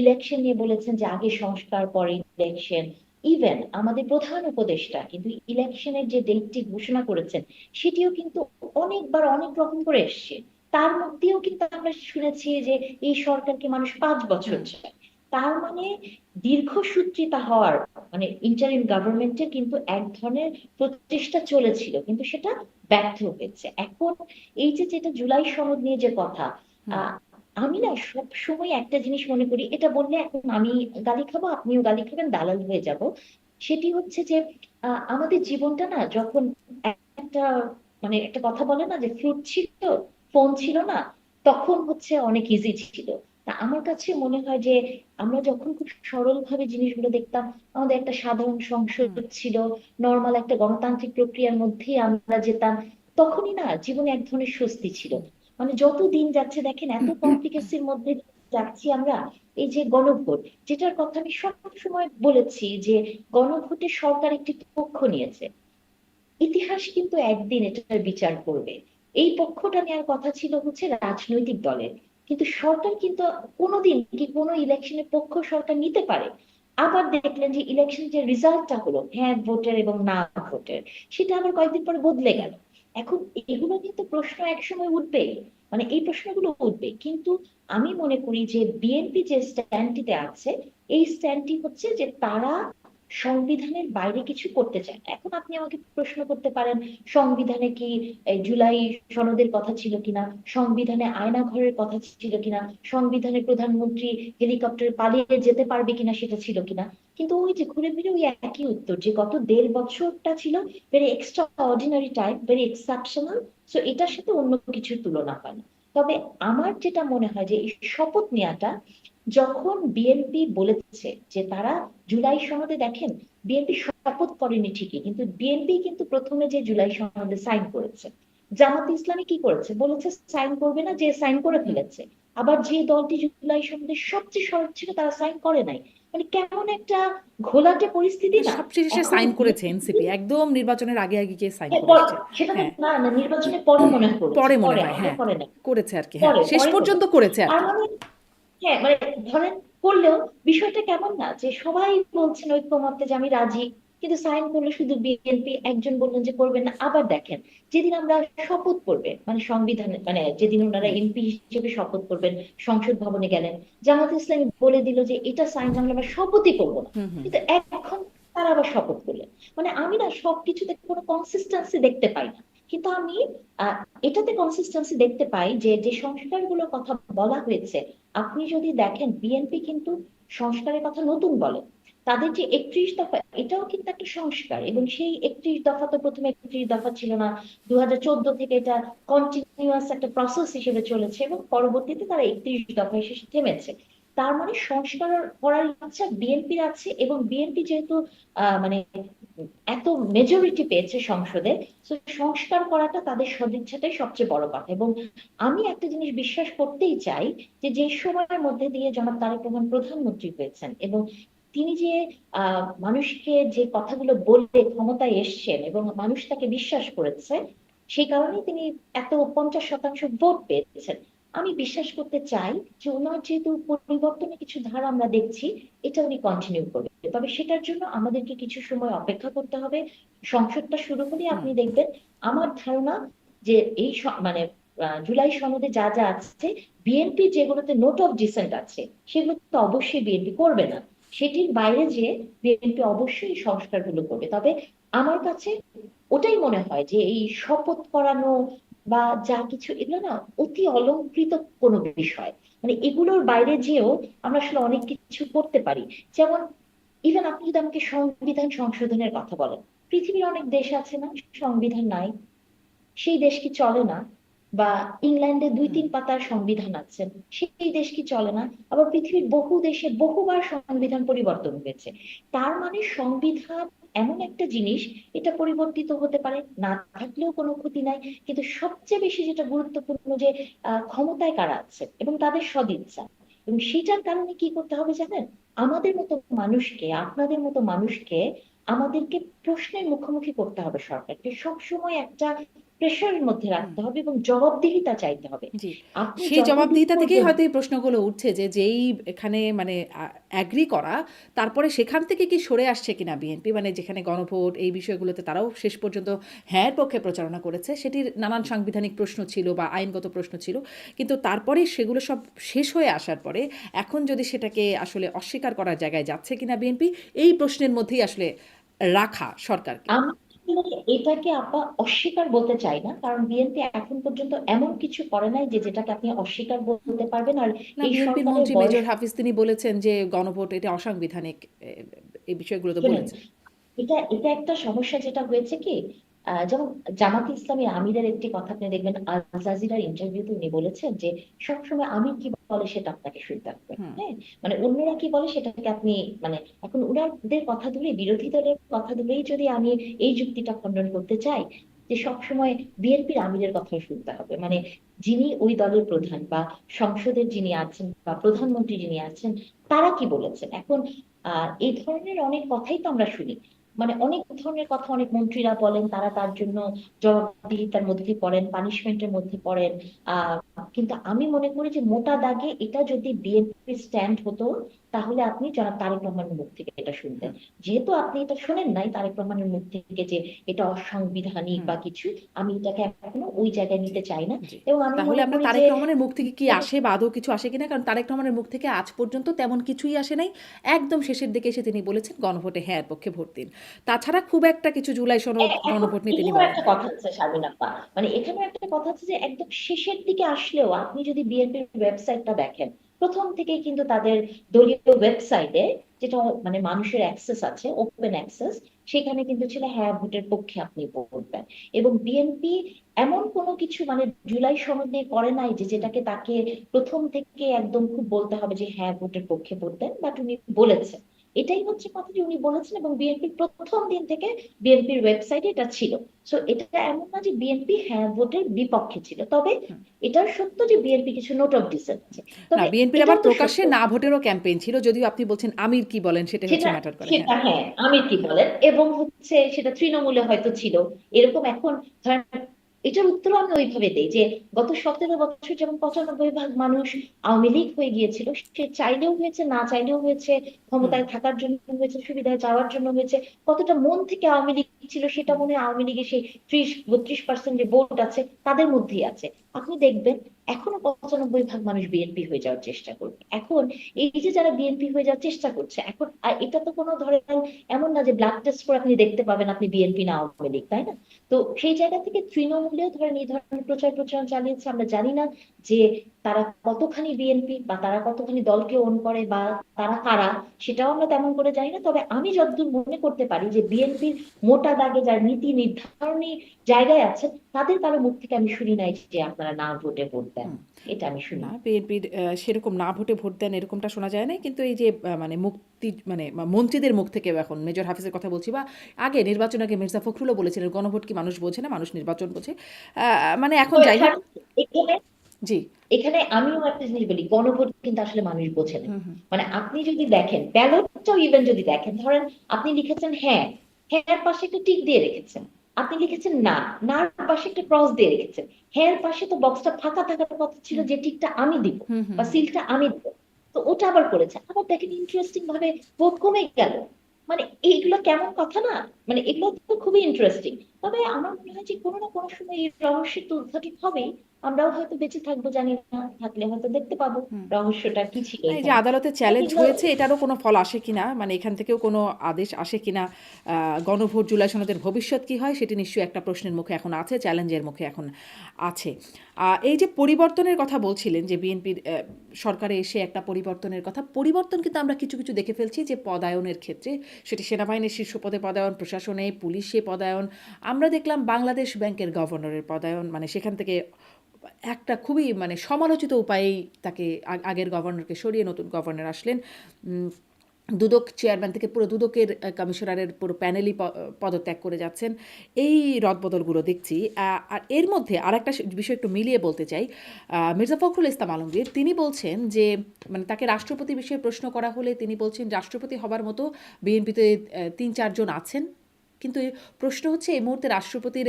Speaker 2: ইলেকশন নিয়ে বলেছেন যে আগে সংস্কার পরে ইলেকশন। ইভেন আমাদের প্রধান উপদেষ্টা কিন্তু ইলেকশনের যে ডেটটি ঘোষণা করেছেন সেটিও কিন্তু অনেকবার অনেক রকম করে এসছে। তার মধ্যেও কিন্তু আমরা শুনেছি যে এই সরকারকে মানুষ 5 বছর
Speaker 1: হুম।
Speaker 2: চায়। তার মানে দীর্ঘসূত্রিতা হওয়ার, মানে ইন্টারিম গভর্নমেন্টের কিন্তু এক ধরনের প্রচেষ্টা চলেছিল, কিন্তু সেটা ব্যর্থ হয়েছে। এখন এই যে যেটা জুলাই সনদ নিয়ে যে কথা,
Speaker 1: হুম।
Speaker 2: আহ আমি না সব সময় একটা জিনিস মনে করি, এটা বললে এখন আমি গালি খাবো, আপনিও গালি খাবেন, দালাল হয়ে যাব। সেটি হচ্ছে যে আমাদের জীবনটা না যখন একটা, মানে একটা কথা বলে না যে ফ্লুট ছিল, ফোন ছিল না, তখন হচ্ছে অনেক ইজি ছিল। তা আমার কাছে মনে হয় যে আমরা যখন খুব সরল ভাবে জিনিসগুলো দেখতাম, আমাদের একটা সাধারণ সংসদ
Speaker 1: হুম।
Speaker 2: ছিল, নর্মাল একটা গণতান্ত্রিক প্রক্রিয়ার মধ্যেই আমরা যেতাম, তখনই না জীবনে এক ধরনের স্বস্তি ছিল। মানে যত দিন যাচ্ছে দেখেন এত কমপ্লিকেসির মধ্যে যাচ্ছি আমরা। এই যে গণভোট, যেটার কথা আমি সব সময় বলেছি যে গণভোটে সরকার একটি পক্ষ নিয়েছে, ইতিহাস কিন্তু একদিন এটার বিচার করবে। এই পক্ষটা নেওয়ার কথা ছিল হচ্ছে রাজনৈতিক দলের, কিন্তু সরকার কিন্তু কোনোদিন কি কোনো ইলেকশনের পক্ষ সরকার নিতে পারে? আবার দেখলেন যে ইলেকশন যে রেজাল্টটা হলো হ্যাঁ ভোটের এবং না ভোটের, সেটা আবার কয়েকদিন পরে বদলে গেল। এখন এগুলো কিন্তু প্রশ্ন একসময় উঠবে, মানে এই প্রশ্নগুলো উঠবে, কিন্তু আমি মনে করি যে বিএনপি যে স্ট্যান্ডটিতে আছে, এই স্ট্যান্ডটি হচ্ছে যে তারা সংবিধানের বাইরে কিছু করতে চায় না। এখন আপনি আমাকে প্রশ্ন করতে পারেন সংবিধানে কি এই জুলাই সনদের কথা ছিল কিনা, সংবিধানে আয়না ঘরের কথা ছিল কিনা, সংবিধানে প্রধানমন্ত্রী হেলিকপ্টারে পালিয়ে যেতে পারবে কিনা সেটা ছিল কিনা। কিন্তু ওই যে ঘুরে ফিরে ওই একই উত্তর, যে গত 1.5 বছরটা ছিল very extra ordinary time, very exceptional. So এটার সাথে অন্য কিছুর তুলনা হয় না। তবে আমার যেটা মনে হয় যে এই শপথ নেওয়াটা, যখন বিএনপি বলেছে যে তারা জুলাই সনদে, দেখেন বিএনপি শপথ করেনি ঠিকই, কিন্তু বিএনপি কিন্তু প্রথমে যে জুলাই সনদে সাইন করেছে। জামাত ইসলামী কি করেছে, বলেছে সাইন করবে না, যে সাইন করে
Speaker 1: হুম।
Speaker 2: ফেলেছে। আবার যে দলটি জুলাই সনদে সবচেয়ে সৎ ছিল তারা সাইন করে নাই। মানে কেমন একটা ঘোলাটে পরিস্থিতি
Speaker 1: মানে
Speaker 2: না।
Speaker 1: সবশেষে
Speaker 2: এখন
Speaker 1: সাইন করেছে
Speaker 2: বিএনপি,
Speaker 1: এনসিপি একদম নির্বাচনের আগে আগে গিয়ে সাইন করে এসছে।
Speaker 2: সেটা তো
Speaker 1: হ্যাঁ।
Speaker 2: না না, নির্বাচনের পরে মনে হয় করেছে,
Speaker 1: পরে মনে
Speaker 2: পরে
Speaker 1: হয়,
Speaker 2: আগে
Speaker 1: হ্যাঁ।
Speaker 2: করে না,
Speaker 1: করেছে আর কি, হ্যাঁ,
Speaker 2: পরে
Speaker 1: শেষ
Speaker 2: পরে
Speaker 1: পর্যন্ত
Speaker 2: করেছে।
Speaker 1: করেছে আর
Speaker 2: তার
Speaker 1: কি।
Speaker 2: মানে হ্যাঁ, মানে ধরেন করলেও বিষয়টা কেমন না, যে সবাই বলছেন ঐক্যমত্যে যে আমি রাজি, কিন্তু সাইন করলে শুধু বিএনপি একজন বললেন যে করবেন না। আবার দেখেন যেদিন আমরা শপথ করবে, মানে সংবিধানে, মানে যেদিন ওনারা
Speaker 1: হুম।
Speaker 2: এমপি হিসেবে শপথ করবেন, সংসদ ভবনে গেলেন, জামাত ইসলামী বলে দিল যে এটা সাইন না হলে আমরা শপথই করবো না।
Speaker 1: হুম। হুম।
Speaker 2: কিন্তু এখন তারা আবার শপথ করলেন। মানে আমি না সবকিছুতে কোনো কনসিস্টেন্সি দেখতে পাই না। কিন্তু আমি আহ এটাতে কনসিস্টেন্সি দেখতে পাই যে যে সংস্কারগুলোর কথা বলা হয়েছে, আপনি যদি দেখেন বিএনপি কিন্তু সংস্কারের কথা নতুন বলে। তাদের যে 31 দফা, এটাও কিন্তু একটা সংস্কার, এবং সেই 31 দফা তো প্রথমে 31 দফা ছিল না, 2014 থেকে এটা কন্টিনিউয়াস একটা প্রসেস হিসেবে চলেছে, এবং পরবর্তীতে তারা 31 দফা এসে থেমেছে। তার মানে সংস্কার করার ইচ্ছা বিএনপির আছে, এবং বিএনপি যেহেতু মানে এত মেজরিটি পেয়েছে সংসদে, তো সংস্কার করাটা তাদের সদিচ্ছাটাই সবচেয়ে বড় কথা। এবং আমি একটা জিনিস বিশ্বাস করতেই চাই, যে যে সময়ের মধ্যে দিয়ে জনাব তারেক রহমান প্রধানমন্ত্রী হয়েছেন, এবং তিনি যে মানুষকে যে কথাগুলো বলে ক্ষমতায় এসছেন এবং মানুষ তাকে বিশ্বাস করেছে, সেই কারণেই তিনি এত 50% ভোট পেয়েছেন। আমি বিশ্বাস করতে চাই যে ওনার যেহেতু পরিবর্তনের কিছু ধারা আমরা দেখছি, এটা উনি কন্টিনিউ করবে। তবে সেটার জন্য আমাদেরকে কিছু সময় অপেক্ষা করতে হবে। সংসদটা শুরু হলে
Speaker 1: হুম।
Speaker 2: আপনি দেখবেন, আমার ধারণা যে এই মানে জুলাই সনদে যা যা আছে, বিএনপি যেগুলোতে নোট অফ ডিসেন্ট আছে সেগুলো তো অবশ্যই বিএনপি করবে না। সেটির বাইরে যে বিএনপি অবশ্যই এই সংস্কারগুলো করবে। তবে আমার কাছে ওটাই মনে হয় যে এই শপথ করানো বা যা কিছু, এগুলো না অতি অলংকৃত কোনো বিষয়। মানে এগুলোর বাইরে যেও আমরা আসলে অনেক কিছু করতে পারি। যেমন ইভেন আপনি যদি আমাকে সংবিধান সংশোধনের কথা বলেন, পৃথিবীর অনেক দেশ আছে না সংবিধান নাই, সেই দেশ কি চলে না? বা ইংল্যান্ডে দুই
Speaker 1: হুম।
Speaker 2: তিন পাতার সংবিধান আছে, সেই দেশ কি চলে না? আবার পৃথিবীর বহু দেশে বহুবার সংবিধান পরিবর্তন হয়েছে। তার মানে সংবিধান এমন একটা জিনিস, এটা পরিবর্তিত হতে পারে, না থাকলেও কোনো ক্ষতি নাই। কিন্তু সবচেয়ে বেশি যেটা গুরুত্বপূর্ণ যে ক্ষমতায় কারা আছে এবং তাদের সদিচ্ছা। এবং সেটার কারণে কি করতে হবে জানেন? আমাদের মতো মানুষকে, আপনাদের মতো মানুষকে আমাদেরকে প্রশ্নের মুখোমুখি করতে হবে, সরকারকে সবসময় একটা প্রেশারের মধ্যে
Speaker 1: হুম।
Speaker 2: রাখতে হবে এবং জবাবদিহিতা চাইতে হবে।
Speaker 1: জি।
Speaker 2: আপনি
Speaker 1: সেই
Speaker 2: যতদিন
Speaker 1: জবাবদিহিতা থেকেই
Speaker 2: পর্যন্ত
Speaker 1: হয়তো এই প্রশ্নগুলো উঠছে যে যেই এখানে মানে এগ্রি করা, তারপরে সেখান থেকে কি সরে আসছে কিনা বিএনপি, মানে যেখানে গণভোট এই বিষয়গুলোতে তারাও শেষ পর্যন্ত হ্যাঁর পক্ষে প্রচারণা করেছে, সেটির নানান সাংবিধানিক প্রশ্ন ছিল বা আইনগত প্রশ্ন ছিল, কিন্তু তারপরে সেগুলো সব শেষ হয়ে আসার পরে এখন যদি সেটাকে আসলে অস্বীকার করার জায়গায় যাচ্ছে কিনা বিএনপি, এই প্রশ্নের মধ্যেই আসলে রাখা সরকারকে।
Speaker 2: আমি আসলে এটাকে আপা অস্বীকার বলতে চাই না, কারণ বিএনপি এখন পর্যন্ত এমন কিছু করে নাই যে যেটাকে আপনি অস্বীকার বলতে পারবেন। আর
Speaker 1: না,
Speaker 2: এই
Speaker 1: বিএনপির
Speaker 2: সরকারের
Speaker 1: মন্ত্রী
Speaker 2: বয়স,
Speaker 1: মেজর হাফিজ তিনি বলেছেন যে গণভোট এটা অসাংবিধানিক, এই বিষয়গুলো তো
Speaker 2: শুনেন,
Speaker 1: বলেছেন।
Speaker 2: এটা এটা একটা সমস্যা যেটা হয়েছে কি, যেমন জামাতে ইসলামী আমিরের একটি কথা আপনি দেখবেন আল জাজিরার ইন্টারভিউতে উনি বলেছেন যে সবসময় আমির কি বলে সেটা আপনাকে শুনতে হবে।
Speaker 1: হুম।
Speaker 2: হ্যাঁ, মানে অন্যরা কি বলে সেটাকে আপনি, মানে এখন উনাদের কথা ধরে, বিরোধী দলের কথা ধরেই যদি আমি এই যুক্তিটা খণ্ডন করতে চাই যে সবসময় বিএনপির আমিরের কথাই শুনতে হবে, মানে যিনি ওই দলের প্রধান বা সংসদের যিনি আছেন বা প্রধানমন্ত্রী যিনি আছেন, তারা কি বলেছেন। এখন এই ধরনের অনেক কথাই তো আমরা শুনি, মানে অনেক ধরনের কথা অনেক মন্ত্রীরা বলেন, তারা তার জন্য জবাবদিহিতার মধ্যে পড়েন, পানিশমেন্টের মধ্যে পড়েন। আহ কিন্তু আমি মনে করি যে মোটা দাগে এটা যদি বিএনপি স্ট্যান্ড হতো, তাহলে আপনি জনাব তারেক রহমানের মুখ থেকে এটা শুনতেন।
Speaker 1: হুম।
Speaker 2: যেহেতু আপনি এটা শোনেন নাই তারেক রহমানের মুখ থেকে যে এটা অসাংবিধানিক
Speaker 1: হুম।
Speaker 2: বা কিছু, আমি এটাকে এখনো ওই জায়গায়
Speaker 1: জি।
Speaker 2: নিতে চাই না।
Speaker 1: জি।
Speaker 2: এবং আমি
Speaker 1: তাহলে
Speaker 2: মনে
Speaker 1: আমরা
Speaker 2: করি যে
Speaker 1: তারেক রহমানের মুখ থেকে কি আসে বা আদৌ কিছু আসে কিনা, কারণ তারেক রহমানের মুখ থেকে আজ পর্যন্ত তেমন কিছুই আসে নাই। একদম শেষের দিকে এসে তিনি বলেছেন গণভোটে হ্যাঁ এর পক্ষে ভোট দিন। তাছাড়া খুব একটা কিছু জুলাই সনদ
Speaker 2: এখন
Speaker 1: গণভোট নিয়ে তিনি
Speaker 2: এখানেও
Speaker 1: বলেন
Speaker 2: একটা
Speaker 1: নাই।
Speaker 2: কথা আছে শারমিন আপা, মানে এখানেও একটা কথা আছে যে একদম শেষের দিকে আসলেও আপনি যদি বিএনপির ওয়েবসাইটটা দেখেন, প্রথম থেকেই কিন্তু তাদের দলীয় ওয়েবসাইটে, যেটা মানে মানুষের অ্যাক্সেস আছে, ওপেন অ্যাক্সেস, সেখানে কিন্তু ছিল হ্যাঁ ভোটের পক্ষে আপনি ভোট দেন। এবং বিএনপি এমন কোনো কিছু মানে জুলাই সনদ নিয়ে করে নাই যে
Speaker 1: হুম।
Speaker 2: যেটাকে তাকে প্রথম থেকে একদম খুব বলতে হবে যে হ্যাঁ ভোটের পক্ষে ভোট দেন, বাট উনি বলেছেন, এটাই হচ্ছে কথা যে উনি বলেছেন। এবং বিএনপির প্রথম দিন থেকে বিএনপির ওয়েবসাইটে এটা ছিল। সো এটা এমন না যে বিএনপি হ্যাঁ ভোটের বিপক্ষে ছিল, তবে
Speaker 1: হুম।
Speaker 2: এটার সত্য যে বিএনপি কিছু নোট অফ ডিসেন্ট আছে।
Speaker 1: না,
Speaker 2: তবে
Speaker 1: বিএনপির
Speaker 2: এটাও
Speaker 1: আবার
Speaker 2: তো
Speaker 1: প্রকাশ্যে
Speaker 2: সত্য,
Speaker 1: না ভোটেরও ক্যাম্পেইন ছিল, যদিও আপনি বলছেন আমির কি বলেন সেটাই হচ্ছে
Speaker 2: সেটা
Speaker 1: ম্যাটার করে। হ্যাঁ।
Speaker 2: সেটা হ্যাঁ আমি কি বলেন, এবং হচ্ছে সেটা তৃণমূলে হয়তো ছিল এরকম। এখন ধরেন এটার উত্তর আমি ওইভাবে দেই যে গত 17 বছর যেমন 95% মানুষ আওয়ামী লীগ হয়ে গিয়েছিল, সে চাইলেও হয়েছে না চাইলেও হয়েছে,
Speaker 1: হুম।
Speaker 2: ক্ষমতায় থাকার জন্য হয়েছে, সুবিধায় যাওয়ার জন্য হয়েছে। কতটা মন থেকে আওয়ামী লীগ ছিল সেটা
Speaker 1: হুম।
Speaker 2: মনে হয় আওয়ামী লীগের সেই 30-32% যে ভোট আছে তাদের মধ্যেই আছে। আপনি দেখবেন এখনো 95% মানুষ বিএনপি হয়ে যাওয়ার চেষ্টা করবে। এখন এই যে যারা বিএনপি হয়ে যাওয়ার চেষ্টা করছে এখন, আর এটা তো কোনো ধরেন এমন না যে ব্লাড টেস্ট করে আপনি দেখতে পাবেন আপনি বিএনপি না আওয়ামী লীগ, তাই না? তো সেই জায়গা থেকে তৃণমূলেও ধরেন এই ধরনের প্রচার প্রচারণা চালিয়েছে। আমরা জানি না যে তারা কতখানি বিএনপি বা তারা কতখানি দলকে ওন করে বা তারা কারা, সেটাও আমরা তেমন করে জানি না। তবে আমি যতদূর মনে করতে পারি যে বিএনপির মোটা দাগে যার নীতি নির্ধারণী জায়গায় আছেন, তাদের কারো মুখ থেকে আমি শুনি নাই যে আপনারা না ভোটে ভোট দেন,
Speaker 1: হুম।
Speaker 2: এটা আমি শুনি
Speaker 1: না,
Speaker 2: নাই।
Speaker 1: বিএনপির সেরকম না ভোটে ভোট দেন এরকমটা শোনা যায় না, কিন্তু এই যে মানে মুক্তি মানে মন্ত্রীদের মুখ থেকেও এখন মেজর হাফিজের কথা বলছি, বা আগে নির্বাচন আগে মির্জা ফখরুলও বলেছিলেন গণভোট কি মানুষ বোঝে না, মানুষ নির্বাচন বোঝে। মানে এখন
Speaker 2: তবে
Speaker 1: যাই হোক।
Speaker 2: এখানে
Speaker 1: জি।
Speaker 2: এখানে আমিও একটা জিনিস বলি, গণভোট কিন্তু আসলে মানুষ বোঝে না।
Speaker 1: হুম। হুম।
Speaker 2: মানে আপনি যদি দেখেন ব্যালটটাও, ইভেন যদি দেখেন, ধরেন আপনি লিখেছেন হ্যাঁ, হ্যাঁ এর পাশে একটা টিক দিয়ে রেখেছেন। আপনি লিখেছেন না, না এর পাশে একটা ক্রস দিয়ে রেখেছেন। হ্যাঁ এর পাশে তো বক্সটা ফাঁকা থাকার কথা ছিল
Speaker 1: হুম।
Speaker 2: যে টিকটা আমি দিব
Speaker 1: হুম। হুম।
Speaker 2: বা
Speaker 1: হুম।
Speaker 2: সিলটা আমি দিব, তো ওটা আবার করেছে। আবার দেখেন ইন্টারেস্টিং ভাবে ভোট কমে গেল। মানে এইগুলো কেমন কথা না, মানে এগুলো তো খুবই ইন্টারেস্টিং। তবে আমার মনে হয় যে কোনো না কোনো সময় এই রহস্যের তো উদ্ঘাটন হবেই। আমরাও হয়তো বেঁচে থাকবো, জানি না, থাকলে হয়তো দেখতে পাবো
Speaker 1: হুম।
Speaker 2: রহস্যটা কি ছিল
Speaker 1: এই যে
Speaker 2: এখানে।
Speaker 1: আদালতে
Speaker 2: বাট
Speaker 1: চ্যালেঞ্জ
Speaker 2: এগুলো,
Speaker 1: হয়েছে, এটারও কোনো ফল আসে কিনা, মানে এখান থেকেও কোনো আদেশ আসে কিনা, গণভোট জুলাই সনদের ভবিষ্যৎ কি হয় সেটি নিশ্চয়ই একটা প্রশ্নের মুখে এখন আছে, চ্যালেঞ্জের মুখে এখন আছে। এই যে পরিবর্তনের কথা বলছিলেন যে বিএনপির সরকারে এসে একটা পরিবর্তনের কথা, পরিবর্তন কিন্তু আমরা কিছু কিছু দেখে ফেলছি যে পদায়নের ক্ষেত্রে, সেটি সেনাবাহিনীর শীর্ষ পদে পদায়ন, প্রশাসনে পুলিশে পদায়ন, আমরা দেখলাম বাংলাদেশ ব্যাংকের গভর্নরের পদায়ন, মানে সেখান থেকে একটা খুবই মানে সমালোচিত উপায়েই তাকে আগের গভর্নরকে সরিয়ে নতুন গভর্নর আসলেন। দুদক চেয়ারম্যান থেকে পুরো দুদকের কমিশনারের পুরো প্যানেলই পদত্যাগ করে যাচ্ছেন। এই রদবদলগুলো দেখছি। আর এর মধ্যে আরেকটা বিষয় একটু মিলিয়ে বলতে চাই। মির্জা ফখরুল ইসলাম আলমগীর তিনি বলছেন যে মানে তাকে রাষ্ট্রপতি বিষয়ে প্রশ্ন করা হলে তিনি বলছেন রাষ্ট্রপতি হবার মতো বিএনপিতে ৩-৪ জন আছেন। কিন্তু প্রশ্ন হচ্ছে এই মুহূর্তে রাষ্ট্রপতির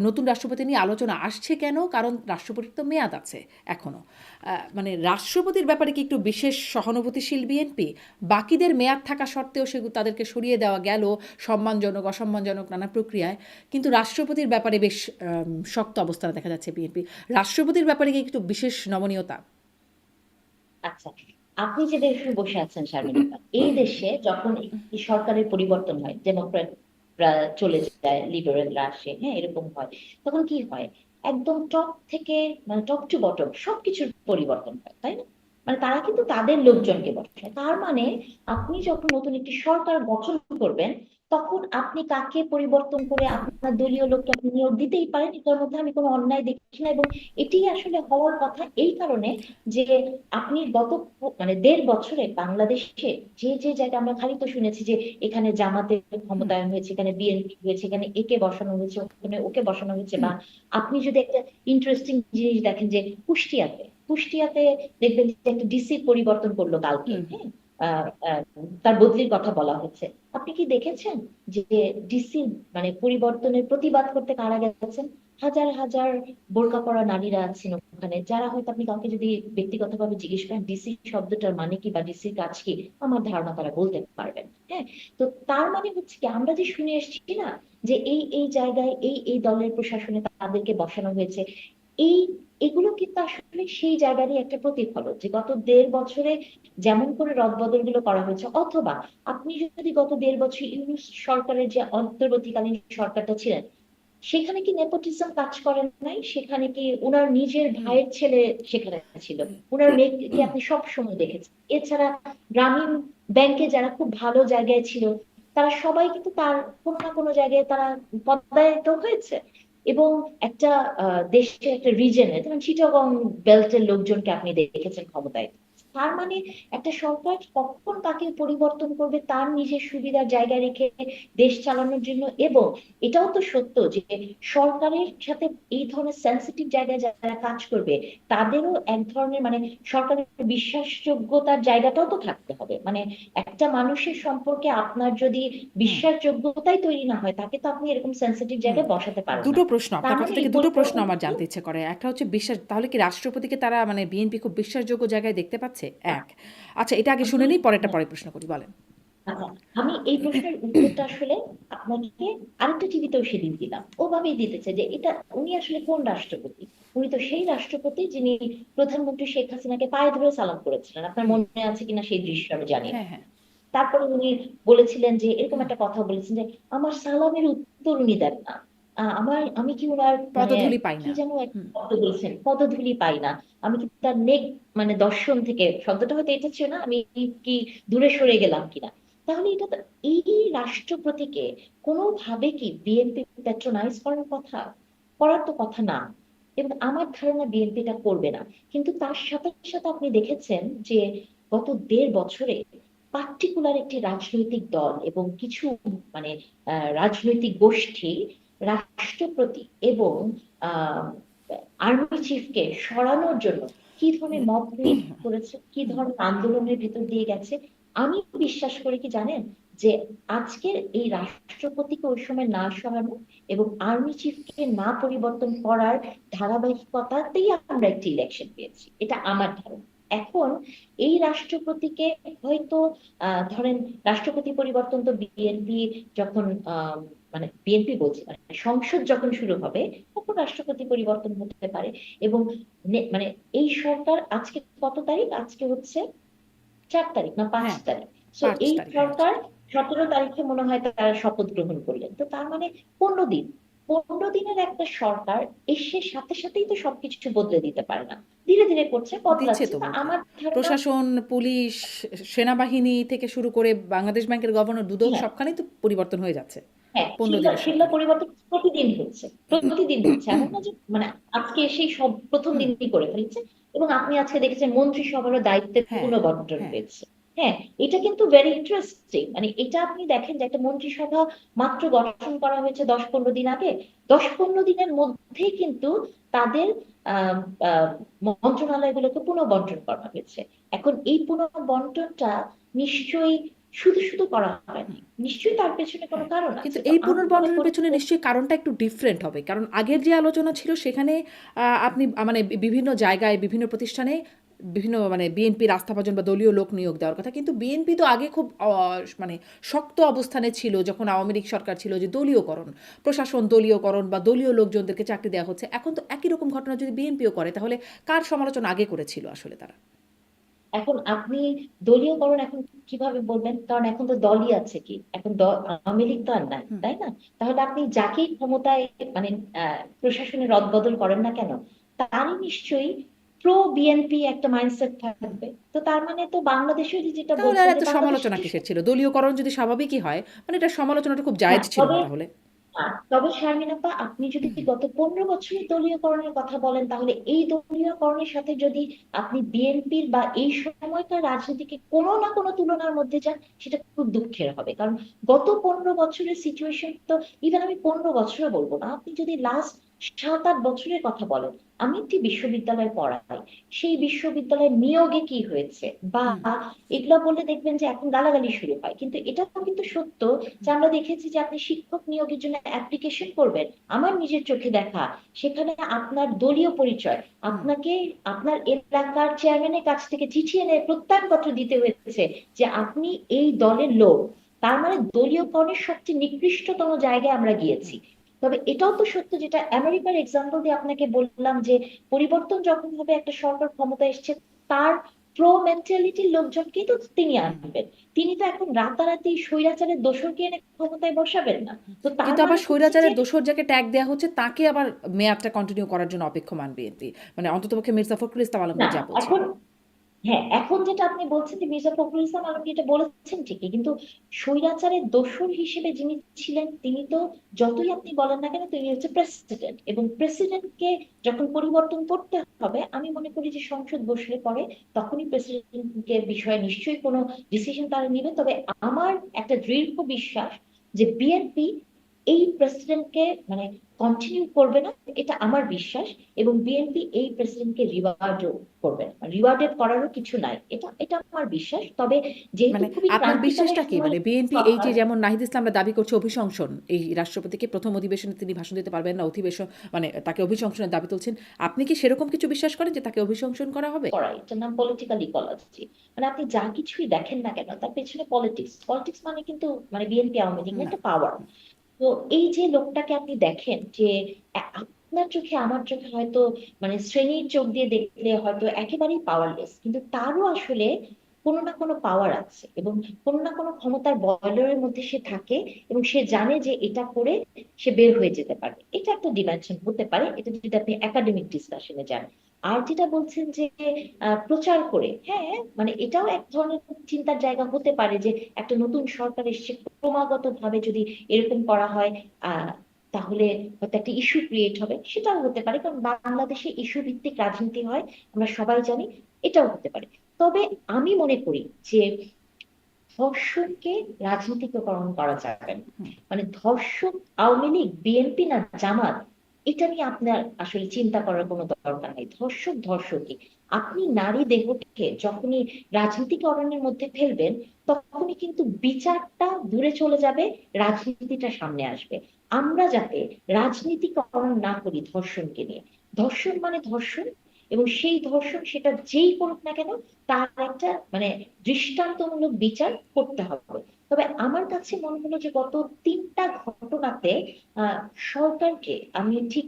Speaker 1: নতুন রাষ্ট্রপতি নিয়ে আলোচনা আসছে কেন? কারণ রাষ্ট্রপতির তো মেয়াদ আছে এখনও। মানে রাষ্ট্রপতির ব্যাপারে কি একটু বিশেষ সহানুভূতিশীল বিএনপি? বাকিদের মেয়াদ থাকা সত্ত্বেও সেগুলো তাদেরকে সরিয়ে দেওয়া গেল সম্মানজনক অসম্মানজনক নানা প্রক্রিয়ায়, কিন্তু রাষ্ট্রপতির ব্যাপারে বেশ শক্ত অবস্থান দেখা যাচ্ছে বিএনপি। রাষ্ট্রপতির ব্যাপারে কি একটু বিশেষ নমনীয়তা?
Speaker 2: আচ্ছা, আপনি যে দেশে বসে আছেন শারমিন, এই দেশে যখন একটি সরকারের পরিবর্তন হয়, ডেমোক্রেটরা চলে যায়, লিবারেলরা আসে, হ্যাঁ, এরকম হয়, তখন কি হয়? একদম টপ থেকে, মানে টপ টু বটম সবকিছুর পরিবর্তন হয়, তাই না? মানে তারা কিন্তু তাদের লোকজনকে বসায়। তার মানে আপনি যখন নতুন একটি সরকার গঠন করবেন, তখন আপনি কাকে পরিবর্তন করে আপনার দলীয় লোককে আপনি নিয়োগ দিতেই পারেন। এটার মধ্যে আমি কোনো অন্যায় দেখি না, এবং এটি আসলে হওয়ার কথা এই কারণে যে আপনি গত মানে 1.5 বছরে বাংলাদেশে যে যে জায়গায় আমরা খালি তো শুনেছি যে এখানে জামাতের ক্ষমতায়ন হয়েছে, এখানে বিএনপি হয়েছে, এখানে একে বসানো হয়েছে, ওখানে ওকে বসানো হয়েছে। বা আপনি যদি একটা ইন্টারেস্টিং জিনিস দেখেন যে কুষ্টিয়াতে দেখবেন যে একটা ডিসি পরিবর্তন করলো কালকে,
Speaker 1: হুম।
Speaker 2: হ্যাঁ, তার বদলির কথা বলা হচ্ছে। আপনি কি দেখেছেন যে ডিসি মানে পরিবর্তনের প্রতিবাদ করতে কারা গেছেন? হাজার হাজার বোরকা পরা নারীরা আছেন ওখানে, যারা হয়তো আপনি কাউকে যদি ব্যক্তিগতভাবে জিজ্ঞেস করেন ডিসি শব্দটার মানে কি বা ডিসির কাজ কি, আমার ধারণা তারা বলতে পারবেন। হ্যাঁ, তো তার মানে হচ্ছে কি, আমরা যে শুনে এসেছি না যে এই এই জায়গায় এই এই দলের প্রশাসনে তাদেরকে বসানো হয়েছে, এই এগুলো কিন্তু আসলে সেই জায়গারই একটা প্রতিফলন যে গত 1.5 বছরে যেমন করে রদবদল গুলো করা হয়েছে। অথবা আপনি যদি গত 1.5 বছর ইউনূস সরকারের যে অন্তর্বর্তীকালীন সরকারটা ছিলেন, সেখানে কি নেপোটিজম কাজ করেন নাই? সেখানে কি ওনার নিজের ভাইয়ের ছেলে সেখানে ছিল? ওনার মেয়েকে আপনি সব সময় দেখেছেন। এছাড়া গ্রামীণ ব্যাংকে যারা খুব ভালো জায়গায় ছিল, তারা সবাই কিন্তু তার কোনো না কোনো জায়গায় তারা পদায়িত হয়েছে। এবং একটা দেশে একটা রিজনে, যেমন চিটাগং বেল্টের লোকজনকে আপনি দেখেছেন ক্ষমতায়। তার মানে একটা সরকার কখন কাকে পরিবর্তন করবে তার নিজের সুবিধার জায়গায় রেখে দেশ চালানোর জন্য। এবং এটাও তো সত্য যে সরকারের সাথে এই ধরনের সেন্সিটিভ জায়গায় যারা কাজ করবে, তাদেরও এক ধরনের মানে সরকারের বিশ্বাসযোগ্যতার জায়গাটাও তো থাকতে হবে। মানে একটা মানুষের সম্পর্কে আপনার যদি
Speaker 1: হুম।
Speaker 2: বিশ্বাসযোগ্যতাই তৈরি না হয়, তাকে তো আপনি এরকম সেন্সিটিভ
Speaker 1: হুম।
Speaker 2: জায়গায় বসাতে পারেন না।
Speaker 1: দুটো প্রশ্ন
Speaker 2: তার
Speaker 1: আপনার
Speaker 2: মানে
Speaker 1: কথা থেকে,
Speaker 2: এই
Speaker 1: দুটো প্রশ্ন
Speaker 2: পরিবর্তন
Speaker 1: আমার জানতে ইচ্ছে করে। একটা হচ্ছে বিশ্বাস, তাহলে কি রাষ্ট্রপতিকে তারা মানে বিএনপি খুব বিশ্বাসযোগ্য জায়গায় দেখতে পাচ্ছে? এক। আচ্ছা, এটা আগে শুনে
Speaker 2: আমি
Speaker 1: নিই, পরেরটা পরে প্রশ্ন করি, বলেন।
Speaker 2: আচ্ছা, আমি এই প্রশ্নের উত্তরটা আসলে আপনাকে আরেকটা টিভিতেও সেদিন দিলাম, ওভাবেই দিতেছে যে এটা উনি আসলে কোন রাষ্ট্রপতি। উনি তো সেই রাষ্ট্রপতি যিনি প্রধানমন্ত্রী শেখ হাসিনাকে পায়ে ধরে সালাম করেছিলেন। আপনার
Speaker 1: হুম।
Speaker 2: মনে আছে কিনা সেই দৃশ্য আমি জানি না।
Speaker 1: হ্যাঁ, হ্যাঁ।
Speaker 2: তারপরে উনি বলেছিলেন যে এরকম একটা কথা বলেছেন যে আমার সালামের উত্তর উনি দেন না। আমি কি ওনার মানে
Speaker 1: পদধূলি পাই
Speaker 2: কি
Speaker 1: না।
Speaker 2: যেন একটা
Speaker 1: হুম।
Speaker 2: শব্দ বলছেন, পদধূলি পাই না। আমি কি তার নেক মানে দর্শন থেকে, শব্দটা হয়তো এটা ছিল না, আমি কি দূরে সরে গেলাম কিনা। তাহলে এটা তো, এই রাষ্ট্রপতিকে কোনোভাবে কি বিএনপি প্যাট্রোনাইজ করার কথা? করার তো কথা না। এবং আমার ধারণা বিএনপি এটা করবে না। কিন্তু তার সাথে সাথে আপনি দেখেছেন যে গত 1.5 বছরে পার্টিকুলার একটি রাজনৈতিক দল এবং কিছু মানে রাজনৈতিক গোষ্ঠী রাষ্ট্রপতি এবং আহ আর্মি চিফকে সরানোর জন্য কি ধরনের মব ক্রিয়েট করেছে, কি ধরনের আন্দোলনের ভিতর দিয়ে গেছে। আমি বিশ্বাস করি কি জানেন, যে আজকের এই রাষ্ট্রপতিকে ওই সময় না সরানো এবং আর্মি চিফকে না পরিবর্তন করার ধারাবাহিকতাতেই আমরা একটি ইলেকশন পেয়েছি, এটা আমার ধারণা। এখন এই রাষ্ট্রপতিকে হয়তো ধরেন রাষ্ট্রপতি পরিবর্তন তো বিএনপি যখন মানে বিএনপি বলছি, মানে সংসদ যখন শুরু হবে তখন রাষ্ট্রপতি পরিবর্তন হতে পারে। এবং মানে এই সরকার আজকে কত তারিখ? আজকে হচ্ছে 4 তারিখ না পাঁচ
Speaker 1: হ্যাঁ,
Speaker 2: তারিখ সো
Speaker 1: 5
Speaker 2: এই
Speaker 1: তারিখ, হ্যাঁ।
Speaker 2: সরকার 17 তারিখে মনে হয় তারা শপথ গ্রহণ করলেন। তো তার মানে 15 দিন, 15 দিনের একটা সরকার এসে সাথে সাথেই তো সবকিছু বদলে দিতে পারে না। ধীরে ধীরে করছে,
Speaker 1: দিচ্ছে
Speaker 2: বদলাচ্ছে।
Speaker 1: তো
Speaker 2: তা
Speaker 1: বদলে।
Speaker 2: আমার ধারণা,
Speaker 1: প্রশাসন, পুলিশ, সেনাবাহিনী থেকে শুরু করে বাংলাদেশ ব্যাংকের গভর্নর, দুদক
Speaker 2: হ্যাঁ,
Speaker 1: সবখানেই তো পরিবর্তন হয়ে যাচ্ছে
Speaker 2: হ্যাঁ,
Speaker 1: 15
Speaker 2: সেগুলো
Speaker 1: দিনের
Speaker 2: সেগুলো
Speaker 1: সরকারে।
Speaker 2: পরিবর্তন প্রতিদিন হচ্ছে, প্রতিদিন হচ্ছে। এমন না যে মানে আজকে এসেই সব প্রথম
Speaker 1: হুম।
Speaker 2: দিনই করে ফেলছে। এবং আপনি আজকে দেখেছেন মন্ত্রিসভারও দায়িত্বের
Speaker 1: হ্যাঁ,
Speaker 2: পুনর্বন্টন
Speaker 1: হ্যাঁ।
Speaker 2: হয়েছে। হ্যাঁ, এটা কিন্তু ভেরি ইন্টারেস্টিং। মানে এটা আপনি দেখেন যে একটা মন্ত্রিসভা মাত্র গঠন করা হয়েছে 10-15 দিন আগে, 10-15 দিনের মধ্যেই কিন্তু তাদের আহ আহ, মন্ত্রণালয়গুলোকে পুনর্বন্টন করা হয়েছে। এখন এই পুনর্বন্টনটা নিশ্চয়ই শুধু শুধু করা হয়নি, নিশ্চয়ই তার পেছনে কোনো
Speaker 1: হ্যাঁ,
Speaker 2: কারণ
Speaker 1: কিন্তু
Speaker 2: আছে। তো
Speaker 1: এই
Speaker 2: আমি মনে
Speaker 1: পুনর্বন্টনের
Speaker 2: করি
Speaker 1: পেছনে
Speaker 2: যে
Speaker 1: নিশ্চয়ই কারণটা একটু ডিফারেন্ট হবে। কারণ আগের যে আলোচনা ছিল সেখানে আপনি মানে বিভিন্ন জায়গায় বিভিন্ন প্রতিষ্ঠানে বিভিন্ন মানে বিএনপির আস্থাভাজন বা দলীয় লোক নিয়োগ দেওয়ার কথা। কিন্তু বিএনপি তো আগে খুব মানে শক্ত অবস্থানে ছিল যখন আওয়ামী লীগ সরকার ছিল যে দলীয়করণ, প্রশাসন দলীয়করণ বা দলীয় লোকজনদেরকে চাকরি দেওয়া হচ্ছে। এখন তো একই রকম ঘটনা যদি বিএনপিও করে তাহলে কার সমালোচনা আগে করেছিল আসলে তারা?
Speaker 2: এখন আপনি দলীয়করণ এখন কিভাবে বলবেন? কারণ এখন তো দলই আছে, কি এখন আওয়ামী লীগ তো আর নাই,
Speaker 1: হুম।
Speaker 2: তাই না? তাহলে আপনি যাকেই ক্ষমতায় মানে প্রশাসনে রদবদল করেন না কেন, তারই নিশ্চয়ই প্রো বিএনপি একটা মাইন্ডসেট থাকবে। তো তার মানে তো বাংলাদেশে যেটা
Speaker 1: তাহলে আর
Speaker 2: বলছেন যে
Speaker 1: এত
Speaker 2: বাংলাদেশ
Speaker 1: সমালোচনা
Speaker 2: যে
Speaker 1: কিসের ছিল? দলীয়করণ যদি স্বাভাবিকই হয় মানে এটা সমালোচনাটা খুব
Speaker 2: না,
Speaker 1: জায়েজ ছিল
Speaker 2: তবে
Speaker 1: না তাহলে?
Speaker 2: তবে শারমিন আপা, আপনি যদি গত 15 বছরের দলীয়করণের কথা বলেন, তাহলে এই দলীয়করণের সাথে যদি আপনি বিএনপির বা এই সময়কার রাজনীতিকে কোনো না কোনো তুলনার মধ্যে যান, সেটা খুব দুঃখের হবে। কারণ গত 15 বছরের সিচুয়েশন তো, ইভেন আমি 15 বছরও বলবো না, আপনি যদি লাস্ট 7-8 বছরের কথা বলেন। আমি একটি বিশ্ববিদ্যালয়ে পড়াই, সেই বিশ্ববিদ্যালয়ের নিয়োগে কি হয়েছে বা
Speaker 1: হুম।
Speaker 2: এগুলো বললে দেখবেন যে এখন গালাগালি শুরু হয়, কিন্তু এটাও কিন্তু সত্য যে আমরা দেখেছি যে আপনি শিক্ষক নিয়োগের জন্য অ্যাপ্লিকেশন করবেন, আমার নিজের চোখে দেখা, সেখানে আপনার দলীয় পরিচয়,
Speaker 1: হুম।
Speaker 2: আপনাকে আপনার এলাকার চেয়ারম্যানের কাছ থেকে চিঠি এনে প্রত্যয়নপত্র দিতে হয়েছে যে আপনি এই দলের লোক। তার মানে দলীয়করণের সবচেয়ে নিকৃষ্টতম জায়গায় আমরা গিয়েছি। তবে এটাও তো সত্য, যেটা আমেরিকার এক্সাম্পল দিয়ে আপনাকে বললাম, যে পরিবর্তন যখন হবে, একটা সরকার ক্ষমতা এসছে, তার প্রো মেন্টালিটির লোকজনকেই তো তিনি আনবেন। তিনি তো এখন রাতারাতি স্বৈরাচারের দোসরকে এনে ক্ষমতায় বসাবেন না। তো তার
Speaker 1: কিন্তু আবার
Speaker 2: মানে হচ্ছে যে
Speaker 1: স্বৈরাচারের দোসর যাকে ট্যাগ দেওয়া হচ্ছে তাকে আবার মেয়াদটা কন্টিনিউ করার জন্য অপেক্ষমান বিএনপি। মানে অন্ততপক্ষে মির্জা ফখরুল ইসলাম
Speaker 2: না,
Speaker 1: আলমগীর যা বলছেন।
Speaker 2: এখন হ্যাঁ, এখন যেটা আপনি বলছেন যে মির্জা ফখরুল ইসলাম আলমগীর এটা বলেছেন ঠিকই, কিন্তু স্বৈরাচারের দোসর হিসেবে যিনি ছিলেন, তিনি তো যতই আপনি বলেন না কেন, তিনি হচ্ছে প্রেসিডেন্ট, এবং প্রেসিডেন্টকে যখন পরিবর্তন করতে হবে, আমি মনে করি যে সংসদ বসলে পরে তখনই প্রেসিডেন্টকে বিষয়ে নিশ্চয়ই কোনো ডিসিশন তারা নেবে। তবে আমার একটা দৃঢ় বিশ্বাস যে বিএনপি এই প্রেসিডেন্টকে মানে কন্টিনিউ করবে না, এটা আমার বিশ্বাস। এবং বিএনপি এই প্রেসিডেন্টকে রিওয়ার্ডও করবে না, রিওয়ার্ডেড করারও কিছু নাই, এটা এটা আমার বিশ্বাস। তবে যেহেতু
Speaker 1: মানে
Speaker 2: খুবই
Speaker 1: আপনার
Speaker 2: ক্রান্তিকালের
Speaker 1: বিশ্বাসটা কি?
Speaker 2: সময়
Speaker 1: মানে বিএনপি এই যে
Speaker 2: সরকার
Speaker 1: যেমন নাহিদ ইসলামরা দাবি করছে অভিশংসন, এই রাষ্ট্রপতিকে প্রথম অধিবেশনে তিনি ভাষণ দিতে পারবেন না, অধিবেশন মানে তাকে অভিশংসনের দাবি তুলছেন। আপনি কি সেরকম কিছু বিশ্বাস করেন যে তাকে অভিশংসন করা হবে?
Speaker 2: করাই, এটার নাম পলিটিক্যাল ইকোলজি। মানে আপনি যা কিছুই দেখেন না কেন, তার পেছনে পলিটিক্স, পলিটিক্স মানে কিন্তু মানে বিএনপি আওয়ামী লীগ না,
Speaker 1: না।
Speaker 2: একটা পাওয়ার। তো এই যে লোকটাকে আপনি দেখেন যে আপনার চোখে আমার চোখে হয়তো মানে শ্রেণীর চোখ দিয়ে দেখলে হয়তো একেবারেই পাওয়ারলেস, কিন্তু তারও আসলে কোনো না কোনো পাওয়ার আছে, এবং কোনো না কোনো ক্ষমতার বলয়ের মধ্যে সে থাকে, এবং সে জানে যে এটা করে সে বের হয়ে যেতে পারে। এটা একটা ডিমেনশন হতে পারে, এটা যদি আপনি একাডেমিক ডিসকাশনে যান। আর যেটা বলছেন যে প্রচার করে, হ্যাঁ, মানে এটাও এক ধরনের চিন্তার জায়গা হতে পারে যে একটা নতুন সরকার এসছে, ক্রমাগত ভাবে যদি এরকম করা হয়, আহ তাহলে হয়তো একটা ইস্যু ক্রিয়েট হবে, সেটাও হতে পারে। কারণ বাংলাদেশে ইস্যু ভিত্তিক রাজনীতি হয়, আমরা সবাই জানি, এটাও হতে পারে। তবে আমি মনে করি যে ধর্ষণকে রাজনীতিকরণ করা যাবে না। মানে ধর্ষক আওয়ামী লীগ, বিএনপি না জামাত, এটা নিয়ে আপনার আসলে চিন্তা করার কোনো দরকার নেই। ধর্ষক ধর্ষকই। আপনি নারী দেহকে যখনই রাজনীতিকরণের মধ্যে ফেলবেন, তখনই কিন্তু বিচারটা দূরে চলে যাবে, রাজনীতিটা সামনে আসবে। আমরা যাতে রাজনীতিকরণ না করি ধর্ষণকে নিয়ে। ধর্ষণ মানে ধর্ষণ, এবং সেই ধর্ষণ সেটা যেই করুক না কেন, তার একটা মানে দৃষ্টান্তমূলক বিচার করতে হবে। তবে আমার কাছে মনে হলো যে গত 3টা ঘটনাতে আহ সরকারকে আমি ঠিক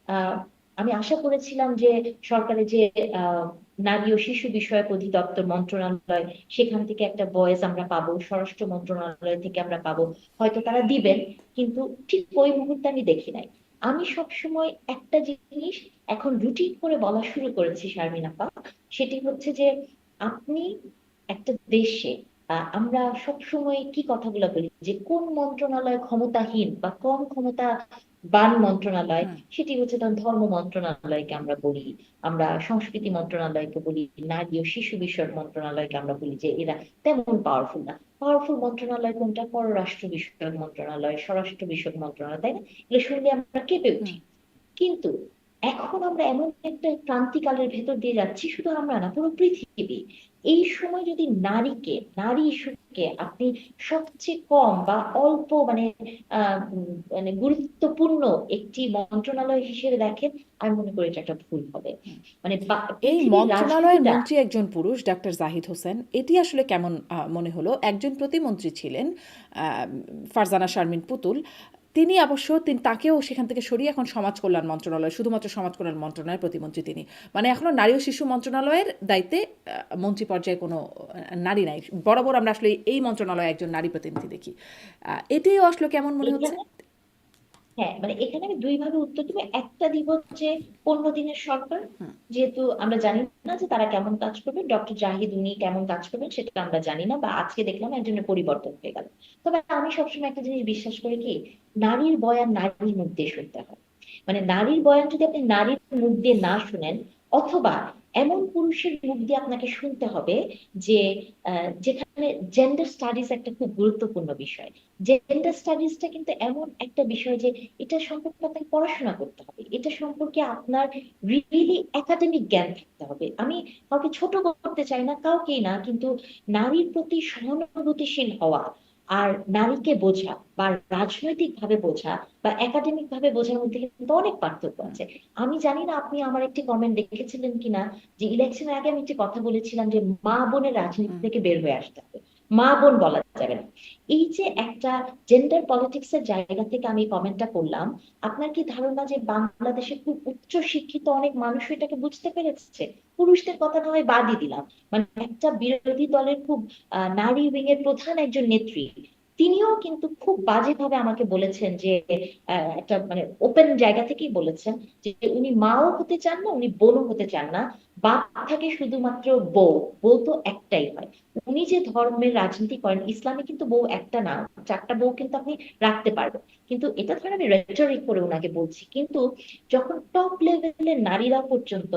Speaker 2: আহ আমি আশা করেছিলাম যে সরকারের যে আহ নারী ও শিশু বিষয়ক অধিদপ্তর মন্ত্রণালয়, সেখান থেকে একটা ভয়েস আমরা পাবো, স্বরাষ্ট্র মন্ত্রণালয় থেকে আমরা পাবো, হয়তো তারা দিবেন। কিন্তু ঠিক ওই মুহূর্তে আমি দেখি নাই। আমি সব সময় একটা জিনিস এখন রুটিন করে বলা শুরু করেছি শারমিন আপা, সেটি হচ্ছে যে আপনি একটা দেশে আমরা সব সময় কি কথাগুলো বলি যে কোন মন্ত্রণালয় ক্ষমতাহীন বা কম ক্ষমতা বান মন্ত্রণালয়,
Speaker 1: হুম
Speaker 2: সেটি হচ্ছে ধরুন ধর্ম মন্ত্রণালয়কে আমরা বলি, আমরা সংস্কৃতি মন্ত্রণালয়কে বলি, নারী ও শিশু বিষয়ক মন্ত্রণালয়কে আমরা বলি যে এরা তেমন পাওয়ারফুল না। পাওয়ারফুল মন্ত্রণালয় কোনটা? পররাষ্ট্র বিষয়ক মন্ত্রণালয়, স্বরাষ্ট্র বিষয়ক মন্ত্রণালয়, তাই না? এগুলো শুনলে আমরা কেঁপে
Speaker 1: হুম
Speaker 2: উঠি। কিন্তু এখন আমরা এমন একটা ক্রান্তিকালের ভেতর দিয়ে যাচ্ছি, শুধু আমরা না, পুরো পৃথিবী। এই সময় যদি নারী ইস্যুকে আপনি সবচেয়ে কম বা অল্প মানে গুরুত্বপূর্ণ একটি মন্ত্রণালয় হিসেবে দেখেন, আমি মনে করি এটা একটা ভুল হবে।
Speaker 1: হুম।
Speaker 2: মানে
Speaker 1: এই
Speaker 2: পৃথিবীর
Speaker 1: মন্ত্রণালয়ের
Speaker 2: রাজনীতিটা।
Speaker 1: মন্ত্রী একজন পুরুষ, ডাক্তার জাহিদ হোসেন। এটি আসলে কেমন মনে হলো? একজন প্রতিমন্ত্রী ছিলেন ফারজানা শারমিন পুতুল। তিনি অবশ্য তাকেও সেখান থেকে সরিয়ে এখন সমাজ কল্যাণ মন্ত্রণালয়, শুধুমাত্র সমাজ কল্যাণ মন্ত্রণালয়ের প্রতিমন্ত্রী তিনি। মানে এখনো নারী ও শিশু মন্ত্রণালয়ের দায়িত্বে মন্ত্রী পর্যায়ে কোনো নারী নাই। বরাবর আমরা আসলে এই মন্ত্রণালয়ে একজন নারী প্রতিনিধি দেখি। এটিও আসলে কেমন মনে হচ্ছে?
Speaker 2: এখানে হ্যাঁ, মানে এখানে আমি দুই ভাবে উত্তর দিব। একটা দিব যে 15 দিনের সরকার,
Speaker 1: হুম
Speaker 2: যেহেতু আমরা জানি না যে তারা কেমন কাজ করবে, ডক্টর জাহিদ উনি কেমন কাজ করবেন সেটা আমরা জানি না, বা আজকে দেখলাম একজনের পরিবর্তন হয়ে গেল। তবে আমি সবসময় একটা জিনিস বিশ্বাস করি কি, নারীর বয়ান নারীর মুখ দিয়ে শুনতে হয়। মানে নারীর বয়ান যদি আপনি নারীর মুখ দিয়ে না শুনেন, অথবা এমন পুরুষের মুখ দিয়ে আপনাকে শুনতে হবে যে যেখানে জেন্ডার স্টাডিজ একটা খুব গুরুত্বপূর্ণ বিষয়। জেন্ডার স্টাডিজটা কিন্তু এমন একটা বিষয় যে এটা সম্পর্কে আপনাকে পড়াশোনা করতে হবে, এটা সম্পর্কে আপনার রিয়েলি একাডেমিক জ্ঞান থাকতে হবে। আমি কাউকে ছোট করতে চাই না, কাউকেই না, কিন্তু নারীর প্রতি সহানুভূতিশীল হওয়া আর নারীকে বোঝা বা রাজনৈতিক ভাবে বোঝা বা একাডেমিক ভাবে বোঝার মধ্যে কিন্তু অনেক পার্থক্য
Speaker 1: হুম
Speaker 2: আছে। আমি জানি না আপনি আমার একটি কমেন্ট দেখেছিলেন কিনা, যে ইলেকশনের আগে আমি একটি কথা বলেছিলাম যে মা বোনের রাজনীতি
Speaker 1: হুম
Speaker 2: থেকে বের হয়ে আসতে হবে, মা বোন বলা যাবে না। এই যে একটা জেন্ডার পলিটিক্স এর জায়গা থেকে আমি কমেন্টটা করলাম, আপনার কি ধারণা যে বাংলাদেশে খুব উচ্চ শিক্ষিত অনেক মানুষ এটাকে বুঝতে পেরেছে? পুরুষদের কথা না হয় বাদই দিলাম, মানে একটা বিরোধী দলের খুব নারী উইং এর প্রধান একজন নেত্রী, তিনিও কিন্তু খুব বাজেভাবে আমাকে বলেছেন যে একটা মানে ওপেন জায়গা থেকেই বলেছেন যে উনি মাও হতে চান না, উনি বোনও হতে চান না, বাপ থাকে শুধুমাত্র বউ, বউ তো একটাই হয়। উনি যে ধর্মের রাজনীতি করেন, ইসলামে কিন্তু বউ একটা না, 4টা বউ কিন্তু আপনি রাখতে পারবেন। কিন্তু এটা ধর আমি রেটরিক করে ওনাকে বলছি, কিন্তু যখন টপ লেভেলের নারীরা পর্যন্ত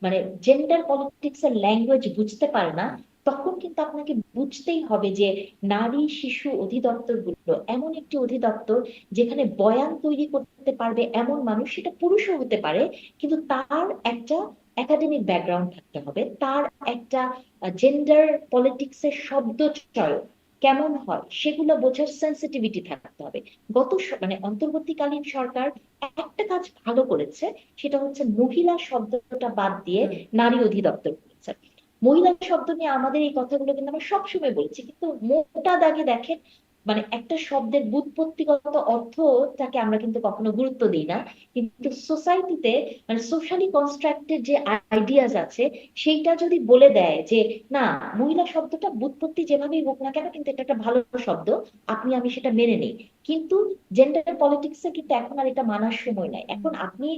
Speaker 2: মানে জেন্ডার পলিটিক্স এর ল্যাঙ্গুয়েজ বুঝতে পারে না,
Speaker 1: হুম
Speaker 2: তখন কিন্তু আপনাকে বুঝতেই হবে যে নারী শিশু অধিদপ্তর গুলো এমন একটি অধিদপ্তর যেখানে বয়ান তৈরি করতে পারবে এমন মানুষ, সেটা পুরুষও হতে পারে, কিন্তু তার একটা একাডেমিক ব্যাকগ্রাউন্ড থাকতে হবে, তার একটা জেন্ডার পলিটিক্স এর শব্দ চয়ন কেমন হয় সেগুলো বোঝার সেন্সিটিভিটি থাকতে হবে। মানে অন্তর্বর্তীকালীন সরকার একটা কাজ ভালো করেছে, সেটা হচ্ছে মহিলা শব্দটা বাদ দিয়ে
Speaker 1: হুম
Speaker 2: নারী অধিদপ্তর করেছে। মহিলা শব্দ নিয়ে আমাদের এই কথাগুলো কিন্তু আমরা সবসময় বলছি, কিন্তু মোটা দাগে দেখেন, মানে একটা শব্দের ব্যুৎপত্তিগত অর্থটাকে আমরা কিন্তু কখনো গুরুত্ব দিই না। কিন্তু সোসাইটিতে মানে সোশ্যালি কনস্ট্রাক্টেড যে আইডিয়াস আছে, সেইটা যদি বলে দেয় যে না, মহিলা শব্দটা ব্যুৎপত্তি যেভাবেই হোক না কেন, কিন্তু এটা একটা ভালো শব্দ, আপনি আমি সেটা মেনে নিই। কিন্তু জেন্ডার পলিটিক্সে কিন্তু এখন আর এটা মানার সময় নাই।
Speaker 1: হুম
Speaker 2: এখন আপনি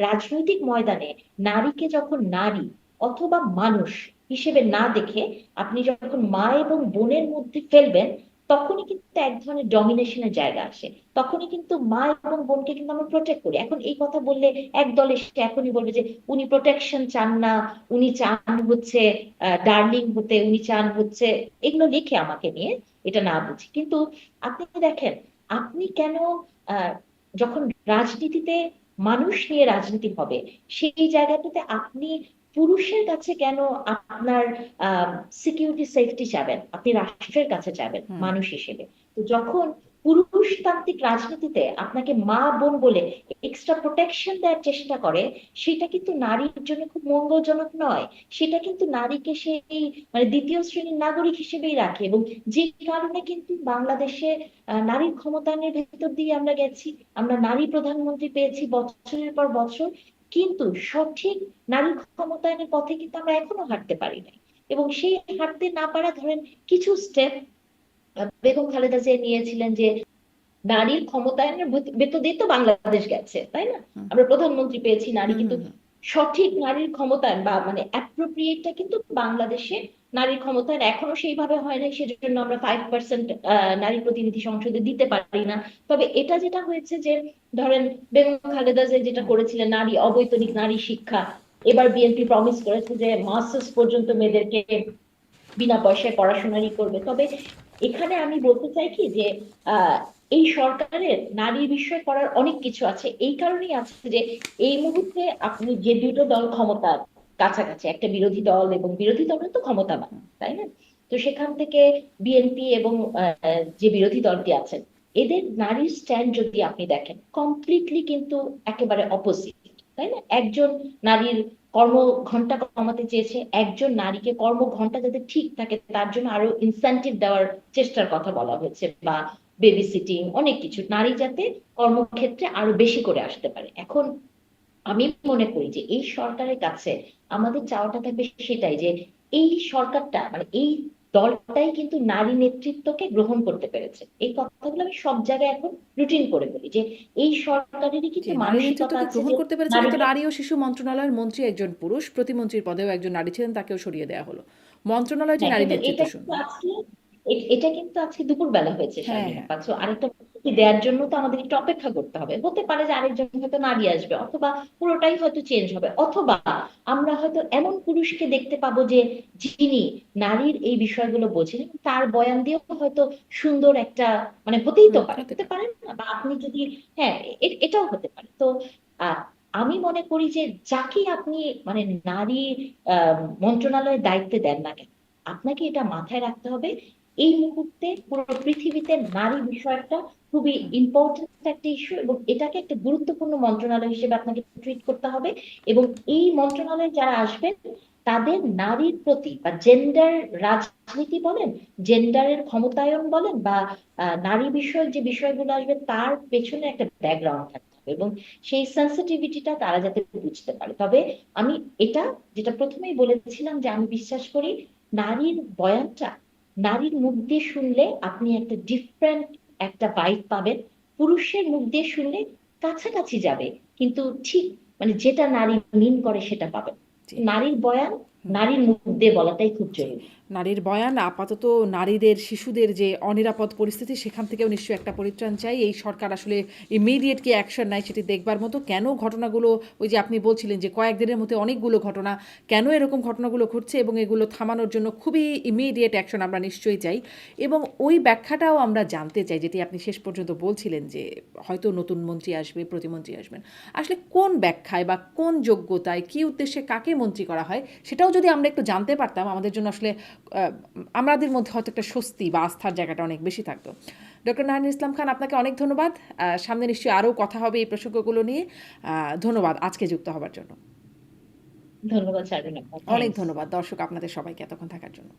Speaker 2: রাজনৈতিক ময়দানে নারীকে যখন নারী অথবা মানুষ হিসেবে না দেখে আপনি যখন মা এবং বোনের মধ্যে ফেলবেন, তখনই কিন্তু এক ধরনের ডমিনেশনের জায়গা আসে। তখনই কিন্তু মা এবং বোনকে কিন্তু আমরা প্রোটেক্ট করি। এখন এই কথা বললে এক দল এসে এখনই বলবে যে উনি প্রোটেকশন চান না, উনি চান হচ্ছে ডার্লিং হতে, উনি চান হচ্ছে এগুলো লিখে আমাকে নিয়ে, এটা না বুঝি। কিন্তু আপনি দেখেন, আপনি কেন আহ যখন রাজনীতিতে মানুষ নিয়ে রাজনীতি হবে, সেই জায়গাটাতে আপনি পুরুষের কাছে কেন আপনার সিকিউরিটি সেফটি চাবেন, আপনি রাষ্ট্রের কাছে চাবেন
Speaker 1: হুম
Speaker 2: মানুষ হিসেবে। তো যখন পুরুষতান্ত্রিক রাজনীতিতে আপনাকে মা বোন বলে এক্সট্রা প্রোটেকশন দেওয়ার চেষ্টা করে, সেটা কিন্তু নারীর জন্য খুব মঙ্গলজনক নয়। সেটা কিন্তু নারীকে সেই মানে দ্বিতীয় শ্রেণীর নাগরিক হিসেবেই রাখে, এবং যে কারণে কিন্তু বাংলাদেশে নারীর ক্ষমতায়নের ভেতর দিয়ে আমরা গেছি, আমরা নারী প্রধানমন্ত্রী পেয়েছি বছরের পর বছর, কিন্তু সঠিক নারী ক্ষমতায়নের পথে কিন্তু আমরা এখনো হাঁটতে পারি নাই। এবং সেই হাঁটতে না পারা ধরেন কিছু স্টেপ বেগম খালেদা জিয়া নিয়েছিলেন, যে নারীর ক্ষমতায়নের ভেতর দিয়ে তো বাংলাদেশ গেছে, তাই না?
Speaker 1: হুম
Speaker 2: আমরা প্রধানমন্ত্রী পেয়েছি, নারী
Speaker 1: হুম
Speaker 2: কিন্তু
Speaker 1: হুম হুম
Speaker 2: সঠিক নারীর ক্ষমতায়ন বা মানে অ্যাপ্রোপ্রিয়েটটা কিন্তু বাংলাদেশে নারীর ক্ষমতায়ন এখনো সেইভাবে হয় না, সেজন্য আমরা 5% নারী প্রতিনিধি সংসদে দিতে পারি না। তবে এটা যেটা হয়েছে যে ধরেন বেগম খালেদা জিয়া যেটা করেছিলেন নারী অবৈতনিক নারী শিক্ষা, এবার বিএনপি প্রমিস করেছে যে মাস্টার্স পর্যন্ত মেয়েদেরকে বিনা পয়সায় পড়াশোনারই করবে। তবে এখানে আমি বলতে চাই কি যে আহ এই সরকারের নারী বিষয় করার অনেক কিছু আছে, এই কারণেই আছে যে এই মুহূর্তে আপনি যে দুটো দল ক্ষমতার কাছাকাছি, একটা বিরোধী দল এবং বিরোধী দল তো ক্ষমতাবান, তাই না? তো সেখান থেকে বিএনপি এবং যে বিরোধী দলটি আছেন, এদের নারীর স্ট্যান্ড যদি আপনি দেখেন কমপ্লিটলি কিন্তু একেবারে অপোজিট, তাই না? একজন নারীর কর্ম ঘন্টা কমাতে চেয়েছে, একজন নারীকে কর্ম ঘন্টা যাতে ঠিক থাকে তার জন্য আরো ইনসেনটিভ দেওয়ার চেষ্টার কথা বলা হয়েছে, বা বেবি সিটিং, অনেক কিছু, নারী যাতে কর্মক্ষেত্রে আরো বেশি করে আসতে পারে। এখন আমি মনে করি যে এই সরকারের কাছে আমাদের চাওয়াটা থাকবে সেটাই, যে এই সরকারটা মানে এই দলটাই কিন্তু নারী নেতৃত্বকে গ্রহণ করতে পেরেছে। এই কথাগুলো আমি সব জায়গায় এখন রুটিন করে বলি যে এই সরকারেরই
Speaker 1: জি,
Speaker 2: কিন্তু
Speaker 1: নারী
Speaker 2: মানসিকতা
Speaker 1: নেতৃত্বকে
Speaker 2: আছে
Speaker 1: গ্রহণ
Speaker 2: যে
Speaker 1: করতে পেরেছে, কিন্তু
Speaker 2: নারীকে,
Speaker 1: নারী ও শিশু মন্ত্রণালয়ের মন্ত্রী একজন পুরুষ, প্রতিমন্ত্রীর পদেও একজন নারী ছিলেন, তাকেও সরিয়ে দেওয়া হলো। মন্ত্রণালয়টি
Speaker 2: হ্যাঁ
Speaker 1: নারী
Speaker 2: কিন্তু
Speaker 1: নেতৃত্ব
Speaker 2: এটা
Speaker 1: শূন্য।
Speaker 2: কিন্তু আজকে এটা কিন্তু আজকে দুপুর বেলা হয়েছে
Speaker 1: হ্যাঁ,
Speaker 2: শারমিন
Speaker 1: হ্যাঁ।
Speaker 2: আপা, তো আরেকটা পদ্ধতি দেওয়ার জন্য তো আমাদের একটু অপেক্ষা করতে হবে। হতে পারে যে আরেকজন হয়তো নারী আসবে, অথবা পুরোটাই হয়তো চেঞ্জ হবে, অথবা আমরা হয়তো এমন পুরুষকে দেখতে পাবো যে যিনি নারীর এই বিষয়গুলো বোঝেন এবং তার বয়ান দিয়েও হয়তো সুন্দর একটা মানে হতেই তো
Speaker 1: হুম,
Speaker 2: পারে,
Speaker 1: হতে
Speaker 2: হতে
Speaker 1: পারে।
Speaker 2: পারে না? বা আপনি যদি, হ্যাঁ, এটাও হতে পারে। তো আহ আমি মনে করি যে যাকে আপনি মানে নারী মন্ত্রণালয়ের দায়িত্বে দেন না কেন, আপনাকে এটা মাথায় রাখতে হবে এই মুহূর্তে পুরো পৃথিবীতে নারী বিষয়টা খুবই
Speaker 1: হুম,
Speaker 2: ইম্পর্টেন্ট একটা ইস্যু, এবং এটাকে একটা গুরুত্বপূর্ণ মন্ত্রণালয় হিসেবে আপনাকে ট্রিট করতে হবে। এবং এই মন্ত্রণালয়ে যারা আসবেন তাদের নারীর প্রতি বা জেন্ডার রাজনীতি বলেন, জেন্ডারের ক্ষমতায়ন বলেন, বা নারী বিষয়ক যে বিষয়গুলো আসবে তার পেছনে একটা ব্যাকগ্রাউন্ড থাকতে হবে, এবং সেই সেন্সিটিভিটিটা তারা যাতে বুঝতে পারে। তবে আমি এটা যেটা প্রথমেই বলেছিলাম যে আমি বিশ্বাস করি নারীর বয়ানটা নারীর মুখ দিয়ে শুনলে আপনি একটা ডিফারেন্ট একটা ভাইব পাবেন, পুরুষের মুখ দিয়ে শুনলে কাছাকাছি যাবে, কিন্তু ঠিক মানে যেটা নারী মিন করে সেটা পাবেন।
Speaker 1: জি।
Speaker 2: নারীর বয়ান
Speaker 1: হুম।
Speaker 2: নারীর মুখ দিয়ে বলাটাই খুব
Speaker 1: জি।
Speaker 2: জরুরি।
Speaker 1: নারীর বয়ান আপাতত নারীদের, শিশুদের যে অনিরাপদ পরিস্থিতি সেখান থেকেও নিশ্চয়ই একটা পরিত্রাণ চাই। এই সরকার আসলে ইমিডিয়েট কি অ্যাকশন নেয় সেটি দেখবার মতো। কেন ঘটনাগুলো, ওই যে আপনি বলছিলেন যে কয়েকদিনের মধ্যে অনেকগুলো ঘটনা, কেন এরকম ঘটনাগুলো ঘটছে এবং এগুলো থামানোর জন্য খুবই ইমিডিয়েট অ্যাকশন আমরা নিশ্চয়ই চাই। এবং ওই ব্যাখ্যাটাও আমরা জানতে চাই, যেটি আপনি শেষ পর্যন্ত বলছিলেন যে হয়তো নতুন মন্ত্রী আসবে, প্রতিমন্ত্রী আসবেন। আসলে কোন ব্যাখ্যায় বা কোন যোগ্যতায়, কী উদ্দেশ্যে কাকে মন্ত্রী করা হয় সেটাও যদি আমরা একটু জানতে পারতাম, আমাদের জন্য আসলে আমাদের মধ্যে হয়তো একটা স্বস্তি বা আস্থার জায়গাটা অনেক বেশি থাকতো। ডক্টর নাহিদ ইসলাম খান, আপনাকে অনেক ধন্যবাদ। সামনে নিশ্চয়ই আরও কথা হবে এই প্রসঙ্গগুলো নিয়ে। ধন্যবাদ আজকে যুক্ত হবার জন্য।
Speaker 2: ধন্যবাদ শারমিন আপা,
Speaker 1: অনেক
Speaker 2: থ্যাংকস।
Speaker 1: ধন্যবাদ দর্শক আপনাদের সবাইকে এতক্ষণ থাকার জন্য।